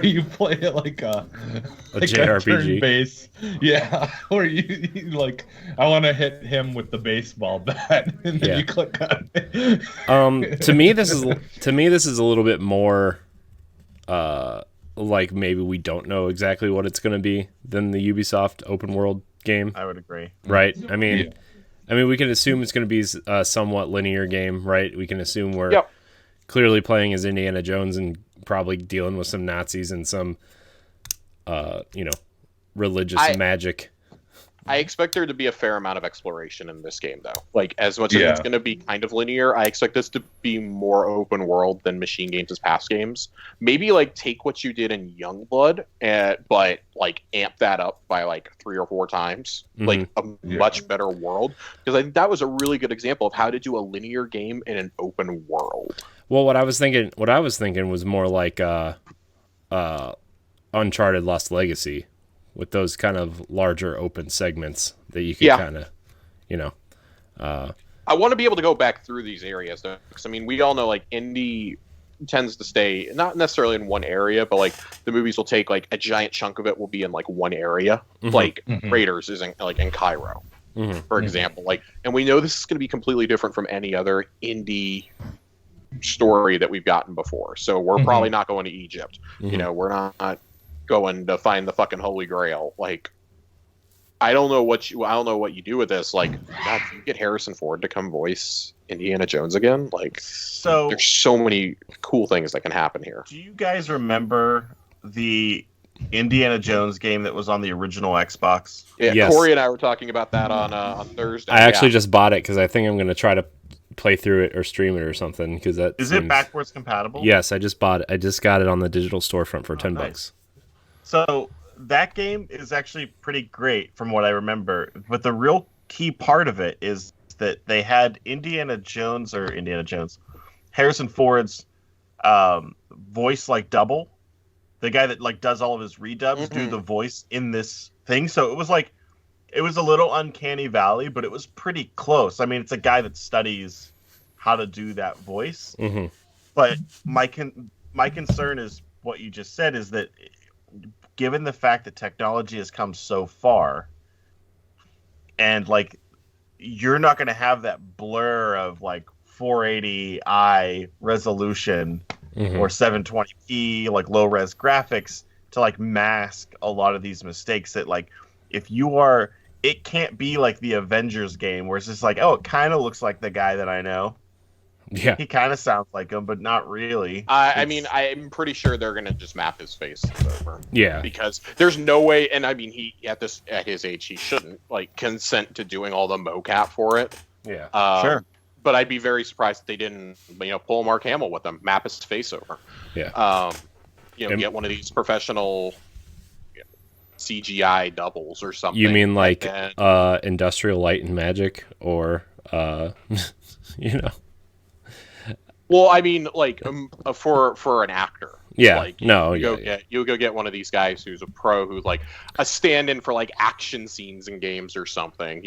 you play it like a JRPG. turn-based. Yeah, where you like, I want to hit him with the baseball bat, and then you click on it. To me this is a little bit more like maybe we don't know exactly what it's going to be than the Ubisoft open world game. I would agree. Right? I mean, we can assume it's going to be a somewhat linear game, right? We can assume we're clearly playing as Indiana Jones and probably dealing with some Nazis and some, religious magic. I expect there to be a fair amount of exploration in this game, though. Like, as much as it's going to be kind of linear, I expect this to be more open world than Machine Games' past games. Maybe, like, take what you did in Youngblood, but, like, amp that up by, like, 3 or 4 times. Like, a much better world. Because I think that was a really good example of how to do a linear game in an open world. Well, what I was thinking was more like Uncharted Lost Legacy, with those kind of larger open segments that you can kind of, I want to be able to go back through these areas, though, because, I mean, we all know, like, indie tends to stay, not necessarily in one area, but, like, the movies will take, like, a giant chunk of it will be in, like, one area. Like, Raiders is in Cairo, for example. Like, and we know this is going to be completely different from any other indie story that we've gotten before. So we're probably not going to Egypt. We're not going to find the fucking Holy Grail. Like, I don't know what you do with this. Like, God, you get Harrison Ford to come voice Indiana Jones again. Like, so there's so many cool things that can happen here. Do you guys remember the Indiana Jones game that was on the original Xbox? Yeah, yes. Corey and I were talking about that on Thursday. I actually just bought it because I think I'm going to try to play through it or stream it or something. Because it backwards compatible? Yes, I just bought it. I just got it on the digital storefront for $10. So that game is actually pretty great from what I remember. But the real key part of it is that they had Harrison Ford's voice like double. The guy that like does all of his redubs do the voice in this thing. So it was a little uncanny valley, but it was pretty close. I mean, it's a guy that studies how to do that voice. But my concern is what you just said, is that given the fact that technology has come so far, and like you're not going to have that blur of like 480i resolution or 720p like low res graphics to like mask a lot of these mistakes that like if you are, it can't be like the Avengers game where it's just like, oh, it kind of looks like the guy that I know. Yeah, he kind of sounds like him, but not really. I mean, I'm pretty sure they're gonna just map his face over. Yeah, because there's no way, and I mean, he at his age, he shouldn't like consent to doing all the mocap for it. yeah, Sure. But I'd be very surprised if they didn't, pull Mark Hamill with them, map his face over. yeah. Get one of these professional CGI doubles or something. You mean like then, Industrial Light and Magic, or you know? Well, I mean, like for an actor. Yeah. Like, No. You go get one of these guys who's a pro, who's like a stand-in for like action scenes in games or something.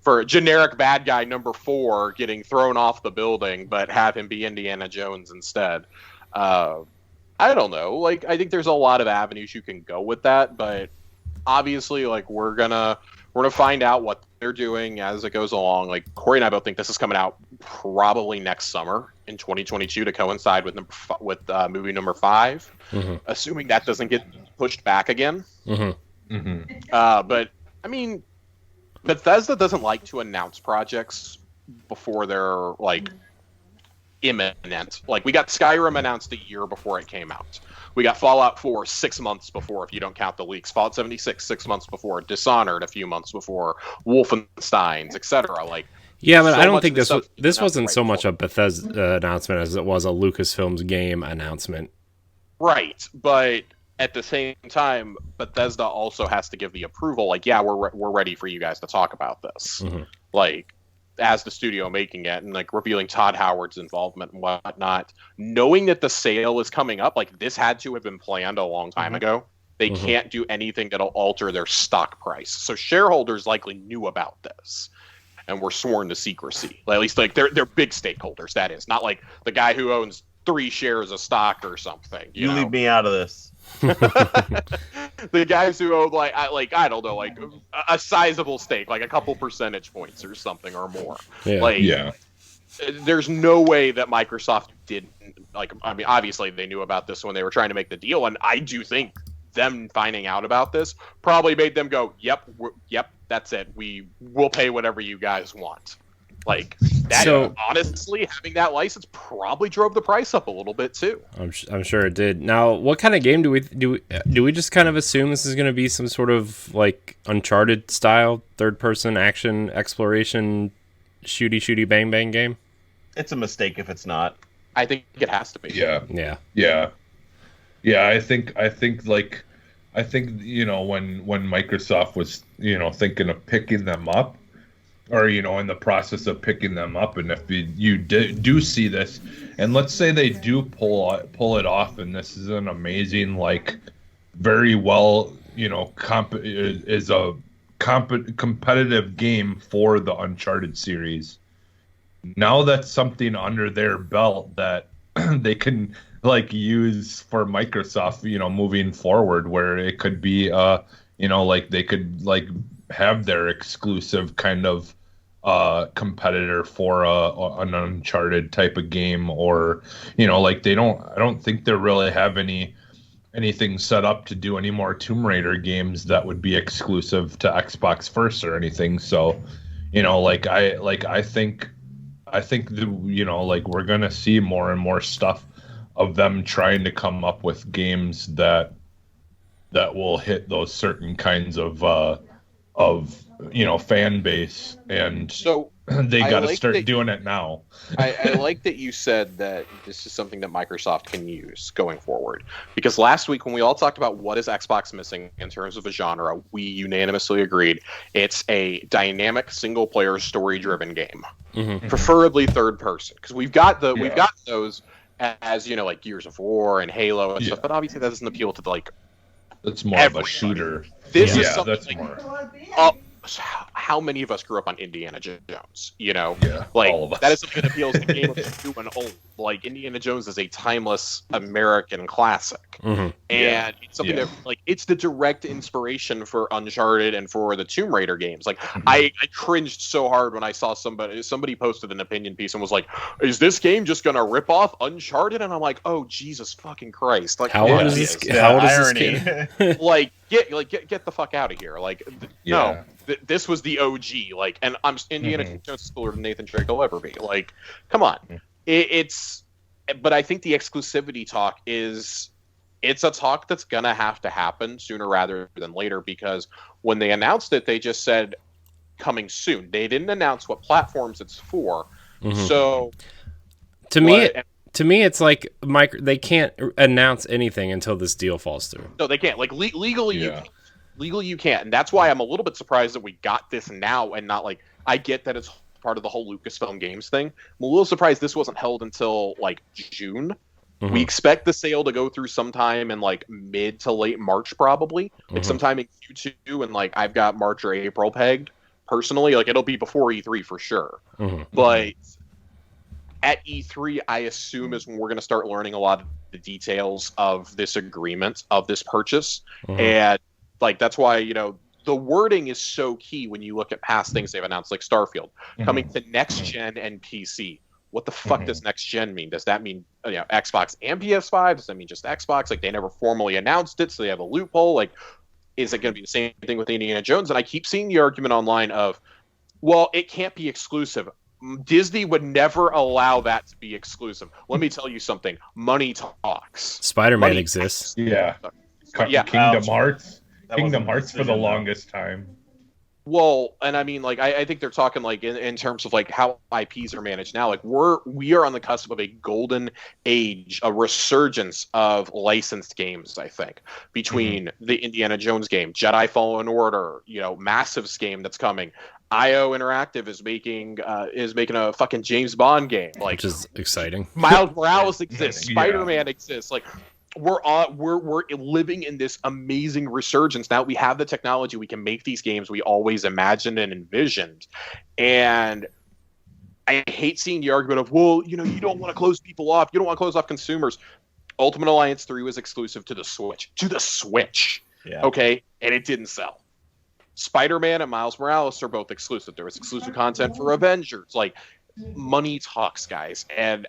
For a generic bad guy number 4 getting thrown off the building, but have him be Indiana Jones instead. I don't know. Like, I think there's a lot of avenues you can go with that, but obviously, like, we're gonna find out what they're doing as it goes along. Like, Corey and I both think this is coming out probably next summer in 2022 to coincide with movie number 5, assuming that doesn't get pushed back again. But I mean, Bethesda doesn't like to announce projects before they're like imminent. Like, we got Skyrim announced a year before it came out. We got Fallout 4 6 months before, if you don't count the leaks. Fallout 76 6 months before. Dishonored a few months before. Wolfensteins, etc. Like, yeah, but so I don't much think of this wasn't right so much a Bethesda announcement as it was a Lucasfilms game announcement. Right, but at the same time, Bethesda also has to give the approval. Like, yeah, we're ready for you guys to talk about this. Like, as the studio making it, and like revealing Todd Howard's involvement and whatnot, knowing that the sale is coming up, like this had to have been planned a long time ago. They can't do anything that'll alter their stock price. So shareholders likely knew about this and were sworn to secrecy. At least like they're big stakeholders. That is not like the guy who owns 3 shares of stock or something. You know? Leave me out of this. The guys who own I don't know, like a sizable stake, like a couple percentage points or something or more. There's no way that Microsoft didn't, like, I mean, obviously they knew about this when they were trying to make the deal, and I do think them finding out about this probably made them go, yep, that's it, we'll pay whatever you guys want. Like, that, so, honestly, having that license probably drove the price up a little bit too. I'm sure it did. Now, what kind of game do we just kind of assume this is going to be some sort of like Uncharted style third-person action exploration, shooty bang bang game? It's a mistake if it's not. I think it has to be. Yeah. I think when Microsoft was thinking of picking them up, or in the process of picking them up, and if you do see this, and let's say they do pull it off, and this is an amazing, like, very well is a competitive game for the Uncharted series. Now that's something under their belt that they can like use for Microsoft, moving forward, where it could be like they could like have their exclusive kind of competitor for an Uncharted type of game, or like I don't think they really have anything set up to do any more Tomb Raider games that would be exclusive to Xbox first or anything. So I think we're gonna see more and more stuff of them trying to come up with games that will hit those certain kinds of fan base, and so they got to start doing it now. I like that you said that this is something that Microsoft can use going forward, because last week when we all talked about what is Xbox missing in terms of a genre, we unanimously agreed it's a dynamic single player story driven game, preferably third person, because we've got those as like Gears of War and Halo and stuff, but obviously that doesn't appeal to like it's more everybody. Of a shooter. This is something that's like, more. how many of us grew up on Indiana Jones? Yeah, all of us. That is something that appeals to Game of new and old. Like Indiana Jones is a timeless American classic, and it's something that it's the direct inspiration for Uncharted and for the Tomb Raider games. Like I cringed so hard when I saw somebody posted an opinion piece and was like, "Is this game just gonna rip off Uncharted?" And I'm like, "Oh Jesus fucking Christ!" Like how old is this kid? Like get the fuck out of here! Like no. This was the OG, like, and I'm Indiana Jones is cooler than Nathan Drake will ever be. Like, come on, but I think the exclusivity talk it's a talk that's gonna have to happen sooner rather than later, because when they announced it, they just said coming soon. They didn't announce what platforms it's for. So to me, it's like they can't announce anything until this deal falls through. No, they can't. Like legally, you can't. Legally, you can't, and that's why I'm a little bit surprised that we got this now and not like. I get that it's part of the whole Lucasfilm Games thing. I'm a little surprised this wasn't held until like June. We expect the sale to go through sometime in like mid to late March, probably, like sometime in Q2, and like I've got March or April pegged personally. Like it'll be before E3 for sure, but at E3, I assume is when we're going to start learning a lot of the details of this agreement, of this purchase, and. Like, that's why, the wording is so key when you look at past things they've announced, like Starfield, coming to next gen and PC. What the fuck does next gen mean? Does that mean Xbox and PS5? Does that mean just Xbox? Like, they never formally announced it, so they have a loophole. Like, is it going to be the same thing with Indiana Jones? And I keep seeing the argument online of, well, it can't be exclusive. Disney would never allow that to be exclusive. Let me tell you something. Money talks. Spider-Man exists. Yeah. Kingdom Hearts. Kingdom Hearts for the longest time. Well, and I mean, like, I think they're talking like in terms of like how IPs are managed now. Like we are on the cusp of a golden age, a resurgence of licensed games. I think between the Indiana Jones game, Jedi Fallen Order, Massive's game that's coming. IO Interactive is making a fucking James Bond game, like, which is exciting. Miles Morales exists. Spider-Man exists. Like. We're living in this amazing resurgence. Now we have the technology. We can make these games we always imagined and envisioned. And I hate seeing the argument of, well, you don't want to close people off. You don't want to close off consumers. Ultimate Alliance 3 was exclusive to the Switch. Yeah. Okay? And it didn't sell. Spider-Man and Miles Morales are both exclusive. There was exclusive content for Avengers. Like, money talks, guys. And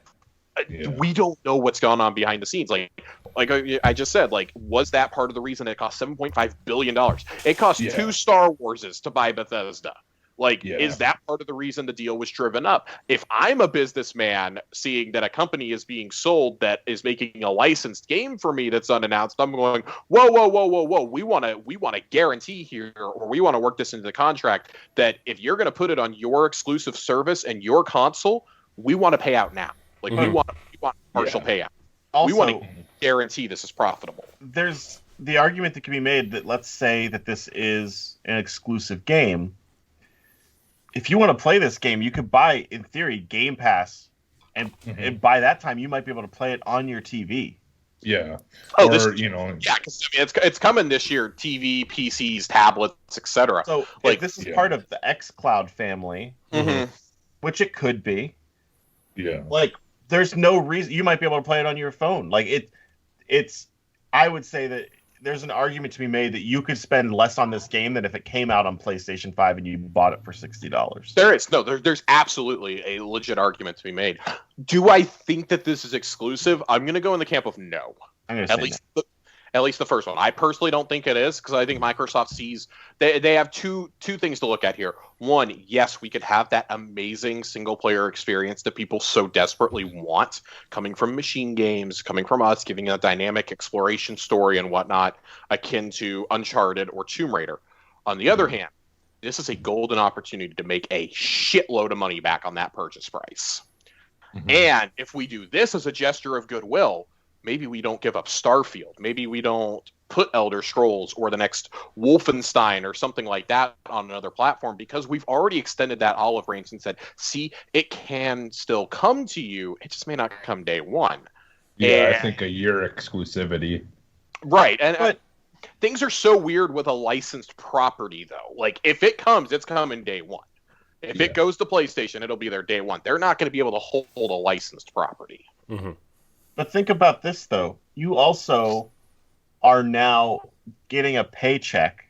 we don't know what's going on behind the scenes. Like I just said, like, was that part of the reason it cost $7.5 billion? It cost 2 Star Warses to buy Bethesda. Like, is that part of the reason the deal was driven up? If I'm a businessman seeing that a company is being sold that is making a licensed game for me that's unannounced, I'm going, whoa. We want to guarantee here, or we want to work this into the contract that if you're going to put it on your exclusive service and your console, we want to pay out now. Like, we want partial payout. Also, we want to guarantee this is profitable. There's the argument that can be made that, let's say that this is an exclusive game. If you want to play this game, you could buy, in theory, Game Pass, and by that time you might be able to play it on your TV. Yeah. Oh, because it's coming this year. TV, PCs, tablets, etc. So, like, this is part of the xCloud family, which it could be. Yeah. Like, there's no reason you might be able to play it on your phone. Like, it's. I would say that there's an argument to be made that you could spend less on this game than if it came out on PlayStation 5 and you bought it for $60. There's absolutely a legit argument to be made. Do I think that this is exclusive? I'm going to go in the camp of no. At least the first one. I personally don't think it is, because I think Microsoft sees they have two things to look at here. One, yes, we could have that amazing single player experience that people so desperately want, coming from machine games, coming from us, giving a dynamic exploration story and whatnot, akin to Uncharted or Tomb Raider. On the other hand, this is a golden opportunity to make a shitload of money back on that purchase price. And if we do this as a gesture of goodwill, maybe we don't give up Starfield. Maybe we don't put Elder Scrolls or the next Wolfenstein or something like that on another platform, because we've already extended that olive branch and said, see, it can still come to you. It just may not come day one. Yeah, I think a year exclusivity. Right. things are so weird with a licensed property, though. Like, if it comes, it's coming day one. If it goes to PlayStation, it'll be there day one. They're not going to be able to hold a licensed property. Mm-hmm. But think about this, though. You also are now getting a paycheck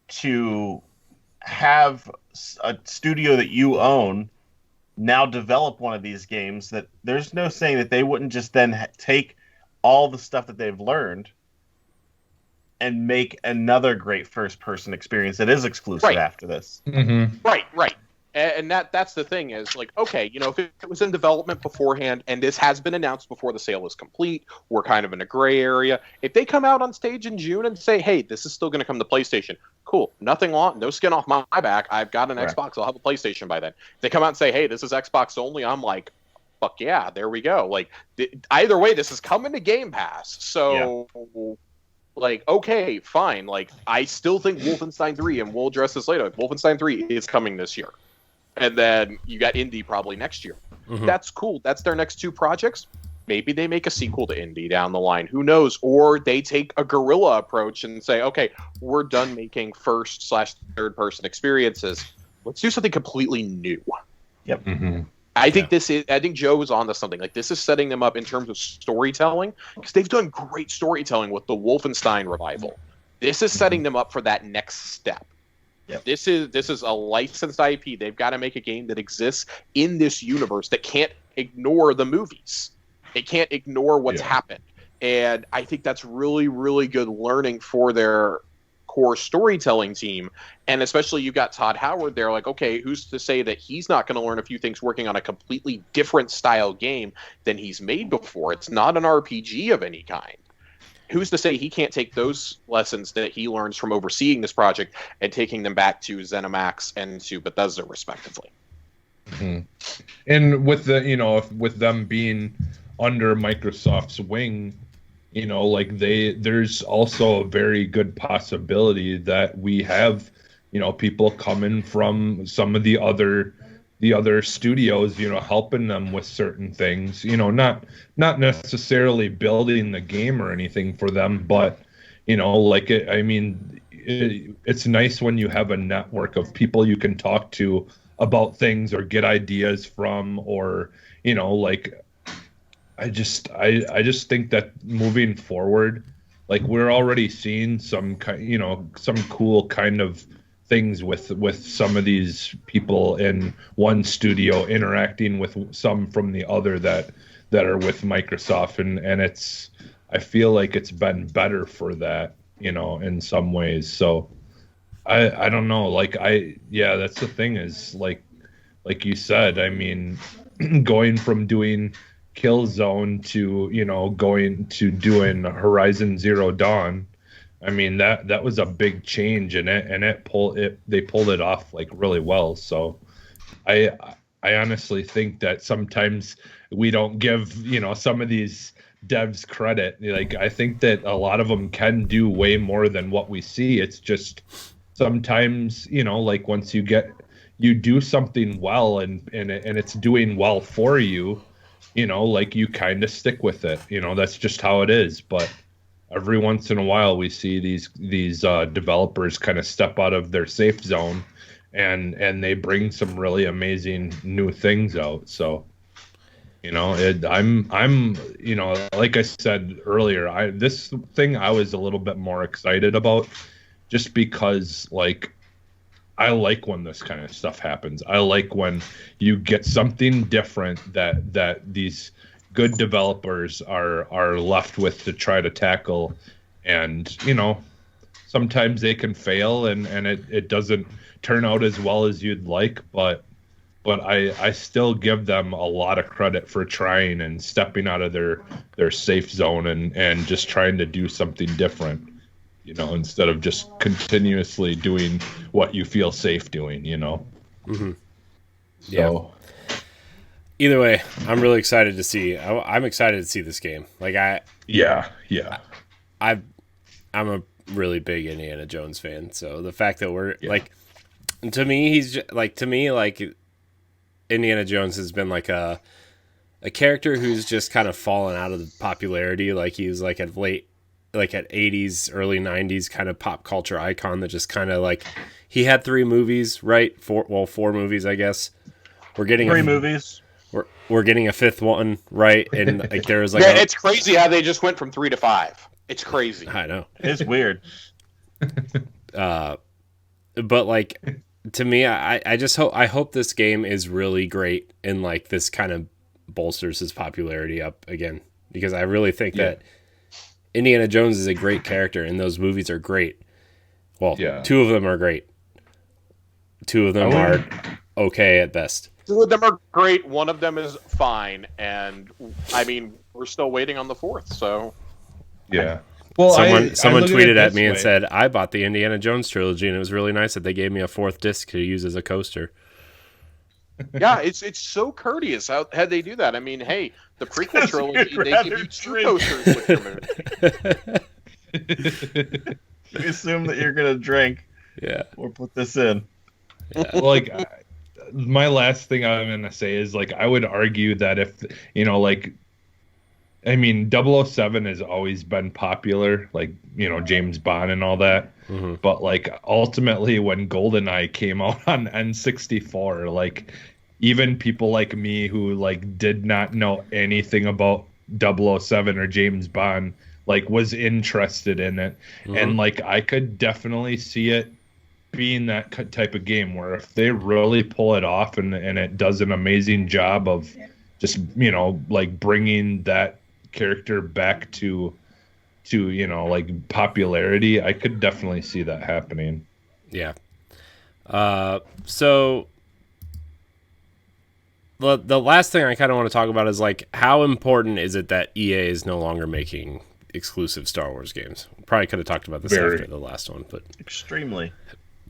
to have a studio that you own now develop one of these games. That there's no saying that they wouldn't just then take all the stuff that they've learned and make another great first-person experience that is exclusive after this. Mm-hmm. Right. And that's the thing is, like, okay, you know, if it was in development beforehand and this has been announced before the sale is complete, we're kind of in a gray area. If they come out on stage in June and say, hey, this is still going to come to PlayStation, cool, nothing on, no skin off my back. I've got an Xbox. I'll have a PlayStation by then. If they come out and say, hey, this is Xbox only, I'm like, fuck yeah, there we go. Like, either way, this is coming to Game Pass. So... Yeah. Like, okay, fine. Like, I still think Wolfenstein 3, and we'll address this later, Wolfenstein 3 is coming this year. And then you got Indy probably next year. Mm-hmm. That's cool. That's their next two projects. Maybe they make a sequel to Indy down the line. Who knows? Or they take a guerrilla approach and say, okay, we're done making first/third person experiences. Let's do something completely new. Yep. Mm-hmm. I think Joe was onto something. Like, this is setting them up in terms of storytelling, because they've done great storytelling with the Wolfenstein revival. This is setting them up for that next step. Yep. This is a licensed IP. They've got to make a game that exists in this universe that can't ignore the movies. It can't ignore what's happened. And I think that's really, really good learning for their core storytelling team. And especially you've got Todd Howard there, like, okay, who's to say that he's not going to learn a few things working on a completely different style game than he's made before? It's not an RPG of any kind. Who's to say he can't take those lessons that he learns from overseeing this project and taking them back to ZeniMax and to Bethesda, respectively? Mm-hmm. And with with them being under Microsoft's wing, you know, like there's also a very good possibility that we have, you know, people coming from some of the other studios, you know, helping them with certain things, you know, not necessarily building the game or anything for them, but, you know, like, it's nice when you have a network of people you can talk to about things or get ideas from, or, you know, like, I just think that moving forward, like, we're already seeing some cool kind of things with some of these people in one studio interacting with some from the other that are with Microsoft, and I feel like it's been better for that, you know, in some ways. So I don't know, like, that's the thing is, like you said, I mean, going from doing Killzone to, you know, going to doing Horizon Zero Dawn, I mean, that was a big change, and they pulled it off, like, really well. So I honestly think that sometimes we don't give, you know, some of these devs credit. Like, I think that a lot of them can do way more than what we see. It's just sometimes, you know, like, once you do something well and it's doing well for you, you know, like, you kind of stick with it. You know, that's just how it is. But every once in a while, we see these developers kind of step out of their safe zone, and they bring some really amazing new things out. So, you know, I'm you know, like I said earlier, this thing I was a little bit more excited about, just because, like, I like when this kind of stuff happens. I like when you get something different that these good developers are left with to try to tackle. And, you know, sometimes they can fail and it doesn't turn out as well as you'd like, but I still give them a lot of credit for trying and stepping out of their safe zone and just trying to do something different, you know, instead of just continuously doing what you feel safe doing, you know. Mm-hmm. So either way, I'm really excited to see. I'm excited to see this game. Like, I'm a really big Indiana Jones fan. So the fact that we're like, to me, Indiana Jones has been like a character who's just kind of fallen out of the popularity. Like, he was like a late like at 80s, early 90s kind of pop culture icon that just kind of like, he had 3 movies, right? 4 movies, I guess. We're getting 3 movies. We're getting a 5th one, right? And like there was like it's crazy how they just went from 3 to 5. It's crazy. I know. It's weird. But like to me, I just hope this game is really great and like this kind of bolsters his popularity up again, because I really think that Indiana Jones is a great character and those movies are great. Well, 2 of them are great. 2 of them are okay at best. 2 of them are great. 1 of them is fine, and I mean, we're still waiting on the 4th. So, yeah. Well, someone tweeted at me and said, "I bought the Indiana Jones trilogy, and it was really nice that they gave me a 4th disc to use as a coaster." Yeah, it's so courteous how they do that. I mean, hey, the prequel trilogy, they give you 2 coasters with your movie. You assume that you're gonna drink. Yeah. Or put this in. Yeah. Well, like, my last thing I'm going to say is, like, I would argue that if, you know, like, I mean, 007 has always been popular, like, you know, James Bond and all that. Mm-hmm. But, like, ultimately when GoldenEye came out on N64, like, even people like me who, like, did not know anything about 007 or James Bond, like, was interested in it. Mm-hmm. And, like, I could definitely see it being that type of game where if they really pull it off and it does an amazing job of just, you know, like bringing that character back to you know, like popularity, I could definitely see that happening. Yeah. So the last thing I kind of want to talk about is like, how important is it that EA is no longer making exclusive Star Wars games? Probably could have talked about this after the last one, but extremely.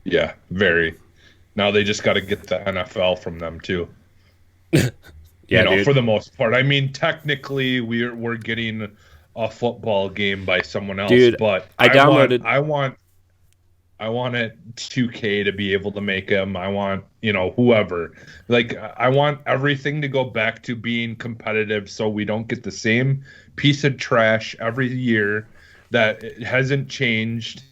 Yeah, very. Now they just got to get the NFL from them too. Yeah, you know, dude. for the most part. I mean, technically we're getting a football game by someone else, dude, but I downloaded. I want it 2K to be able to make them. I want, you know, whoever. Like, I want everything to go back to being competitive, so we don't get the same piece of trash every year that it hasn't changed.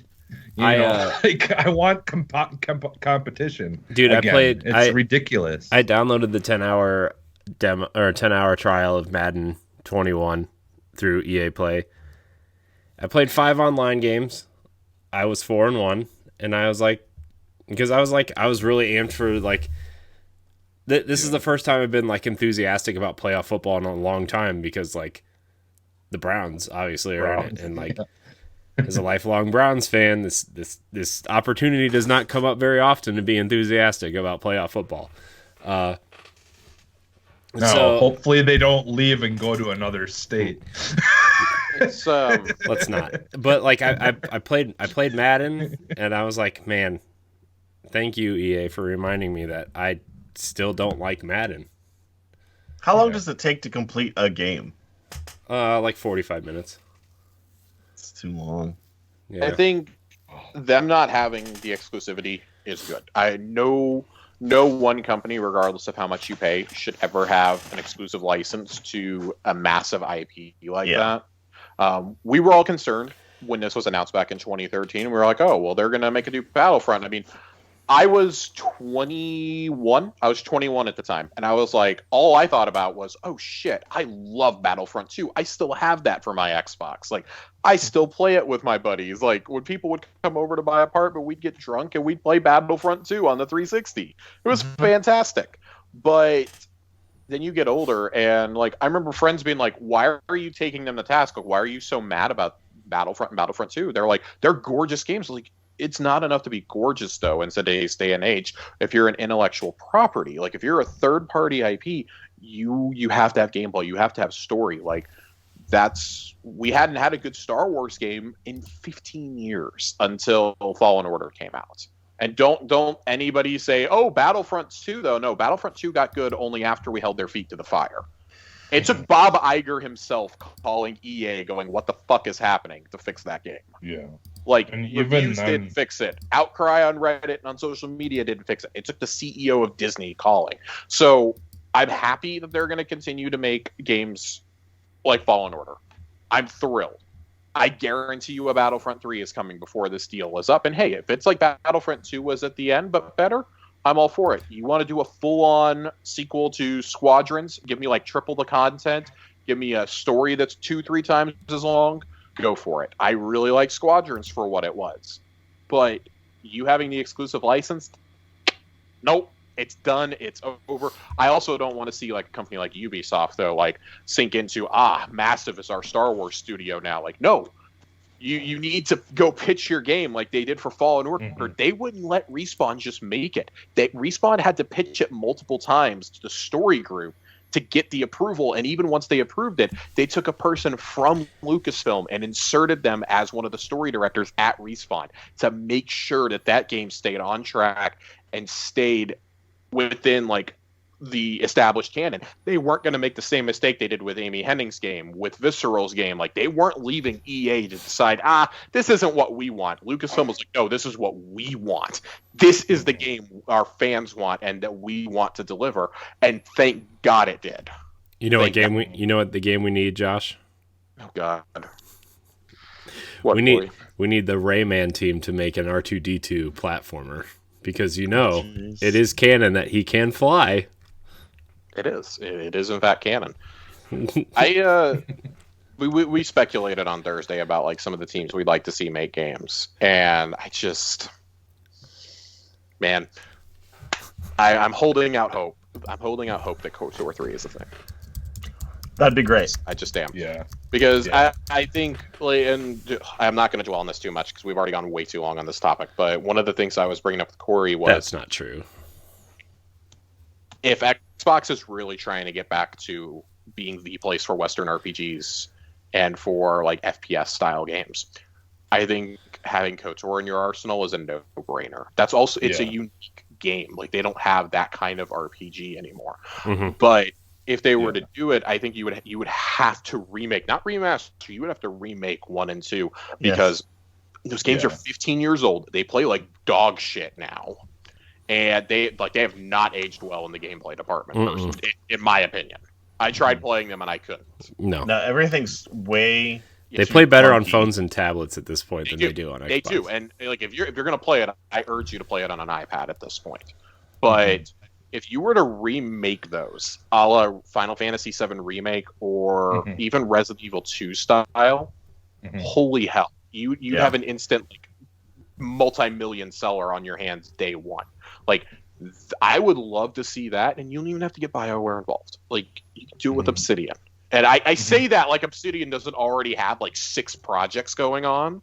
You know, like, I want competition. Dude, again. It's ridiculous. I downloaded the 10-hour demo or 10-hour trial of Madden 21 through EA Play. I played 5 online games. I was 4-1, and I was like, because I was really amped for like. This is the first time I've been like enthusiastic about playoff football in a long time, because like the Browns obviously are in it, and like. As a lifelong Browns fan, this opportunity does not come up very often to be enthusiastic about playoff football. So hopefully they don't leave and go to another state. Let's not. But like I played Madden, and I was like, man, thank you EA for reminding me that I still don't like Madden. How long does it take to complete a game? Like 45 minutes. It's too long. Yeah. I think them not having the exclusivity is good. I know no one company, regardless of how much you pay, should ever have an exclusive license to a massive IP like that. We were all concerned when this was announced back in 2013. We were like, oh, well, they're going to make a new Battlefront. I mean, I was 21. I was 21 at the time. And I was like, all I thought about was, oh, shit, I love Battlefront 2. I still have that for my Xbox. Like, I still play it with my buddies. Like, when people would come over to my apartment, we'd get drunk and we'd play Battlefront 2 on the 360. It was fantastic. But then you get older, and, like, I remember friends being like, why are you taking them to task? Like, why are you so mad about Battlefront and Battlefront 2? They're like, they're gorgeous games. Like, it's not enough to be gorgeous, though, in today's day and age. If you're an intellectual property, like if you're a third-party IP, you have to have gameplay. You have to have story. Like, we hadn't had a good Star Wars game in 15 years until Fallen Order came out. And don't anybody say, oh, Battlefront 2, though. No, Battlefront 2 got good only after we held their feet to the fire. It took Bob Iger himself calling EA, going, what the fuck is happening, to fix that game. Yeah. Like, reviews didn't fix it. Outcry on Reddit and on social media didn't fix it. It took the CEO of Disney calling. So I'm happy that they're going to continue to make games like Fallen Order. I'm thrilled. I guarantee you a Battlefront 3 is coming before this deal is up. And hey, if it's like Battlefront 2 was at the end, but better, I'm all for it. You want to do a full-on sequel to Squadrons? Give me like triple the content. Give me a story that's 2-3 times as long. Go for it. I really like Squadrons for what it was. But you having the exclusive license, nope. It's done. It's over. I also don't want to see like a company like Ubisoft though, like sink into Massive is our Star Wars studio now. Like, no, you need to go pitch your game like they did for Fallen Order. Mm-hmm. They wouldn't let Respawn just make it. Respawn had to pitch it multiple times to the story group to get the approval, and even once they approved it, they took a person from Lucasfilm and inserted them as one of the story directors at Respawn to make sure that game stayed on track and stayed within like the established canon. They weren't going to make the same mistake they did with Amy Hennig's game, with Visceral's game. Like, they weren't leaving EA to decide, this isn't what we want. Lucasfilm was like, no, this is what we want. This is the game our fans want and that we want to deliver. And thank God it did. You know what the game we need, Josh? Oh God. We need the Rayman team to make an R2-D2 platformer, because it is canon that he can fly. It is. It is in fact canon. We speculated on Thursday about like some of the teams we'd like to see make games, and I'm holding out hope. I'm holding out hope that KOTOR 3 is a thing. That'd be great. I just am. Yeah. Because I think, and I'm not going to dwell on this too much because we've already gone way too long on this topic, but one of the things I was bringing up with Corey was... That's not true. If Xbox is really trying to get back to being the place for Western RPGs and for like FPS style games, I think having KOTOR in your arsenal is a no-brainer. That's also, it's a unique game. Like, they don't have that kind of RPG anymore. Mm-hmm. But if they were to do it, I think you would have to remake, not remaster. You would have to remake 1 and 2 because those games are 15 years old. They play like dog shit now, and they have not aged well in the gameplay department. In my opinion, I tried playing them and I couldn't. No, everything's way. They play better on phones and tablets at this point than they do on Xbox. They do, and like if you're gonna play it, I urge you to play it on an iPad at this point. But if you were to remake those, a la Final Fantasy VII Remake or even Resident Evil 2 style, holy hell, you have an instant like multi-million seller on your hands day one. Like, I would love to see that, and you don't even have to get BioWare involved. Like, you can do it with Obsidian. And I say that like Obsidian doesn't already have like 6 projects going on,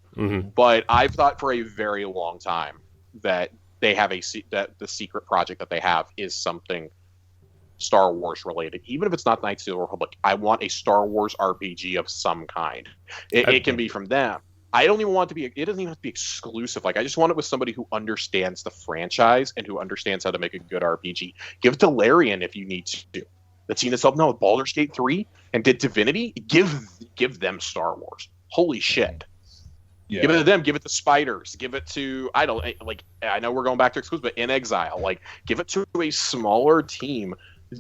but I've thought for a very long time that they have that the secret project that they have is something Star Wars related. Even if it's not Knights of the Republic, I want a Star Wars RPG of some kind. It can be from them. I don't even want it to be. It doesn't even have to be exclusive. Like, I just want it with somebody who understands the franchise and who understands how to make a good RPG. Give it to Larian if you need to. That's seen itself now with Baldur's Gate 3 and did Divinity. Give them Star Wars. Holy shit. Yeah. Give it to them. Give it to Spiders. Give it to, I know we're going back to exclusive, but In Exile. Like, give it to a smaller team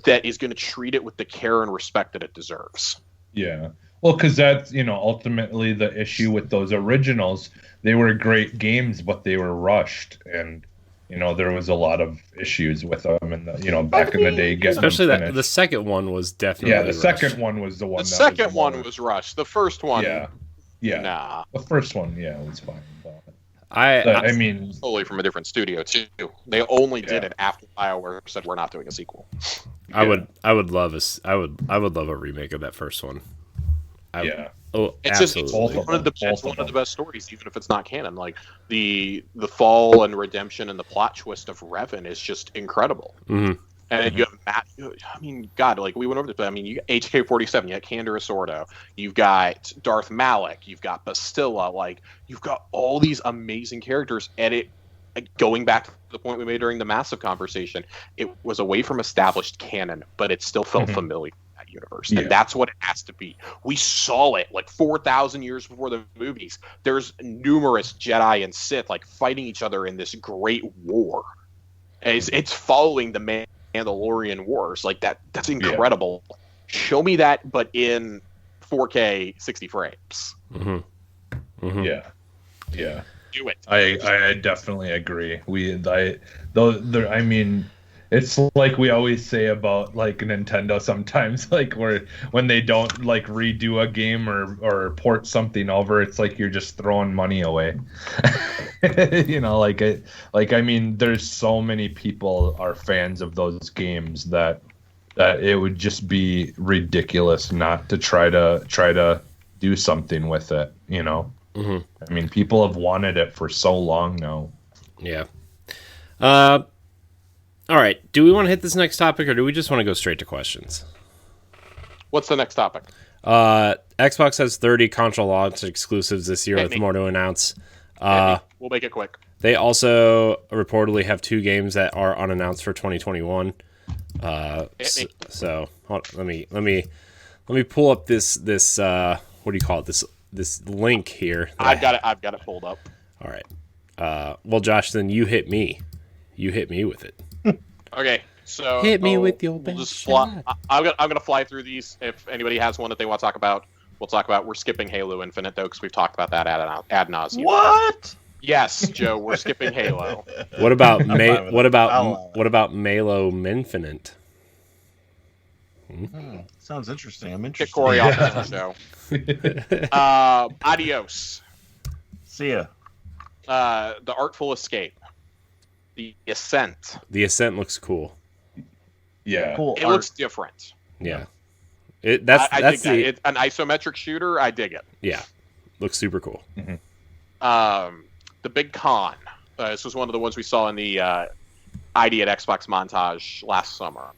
that is going to treat it with the care and respect that it deserves. Yeah. Well, because that's, ultimately the issue with those originals. They were great games, but they were rushed. And, there was a lot of issues with them. And, back in the day, especially that the second one was definitely rushed. Second one was the one. The second one was rushed. The first one. Yeah. Nah. The first one, was fine. I mean, totally from a different studio too. They only did it after BioWare said we're not doing a sequel. I would love a remake of that first one. It's absolutely. It's one of the best stories, even if it's not canon. Like the fall and redemption and the plot twist of Revan is just incredible. And you have Matt. I mean, God, like we went over this, but I mean, you got HK-47, you got Canderous Ordo, you've got Darth Malak, you've got Bastilla, like you've got all these amazing characters. And going back to the point we made during the Massive conversation, it was away from established canon, but it still felt familiar in that universe, and that's what it has to be. We saw it like 4,000 years before the movies. There's numerous Jedi and Sith like fighting each other in this great war. And it's following the Mandalorian Wars, like that's incredible. Show me that, but in 4K 60 frames. Mhm. Yeah. Do it. I definitely agree. I mean, it's like we always say about like Nintendo sometimes, like when they don't like redo a game or port something over, it's like you're just throwing money away. I mean, there's so many people are fans of those games that it would just be ridiculous not to try to do something with it, Mhm. I mean, people have wanted it for so long now. Yeah. All right. Do we want to hit this next topic, or do we just want to go straight to questions? What's the next topic? Xbox has 30 console launch exclusives this year with more to announce. We'll make it quick. They also reportedly have 2 games that are unannounced for 2021. So let me pull up this what do you call it, this link here. I've got it pulled up. All right. Well, Josh, then you hit me with it. Okay, so hit me with your we'll best just fly. shot. I'm gonna fly through these. If anybody has one that they want to talk about, we'll talk about. We're skipping Halo Infinite though, because we've talked about that ad nauseum. What? Yes, Joe, we're skipping Halo. What about fine with what it. about what about Halo Infinite? Sounds interesting. I'm Get interested. Corey off the show. Adios. See ya. The Artful Escape. The Ascent. The Ascent looks cool. Yeah. Cool. It looks different. Yeah. I dig That's that. the It's an isometric shooter. I dig it. yeah. Looks super cool. The Big Con. This was one of the ones we saw in the ID at Xbox montage last summer.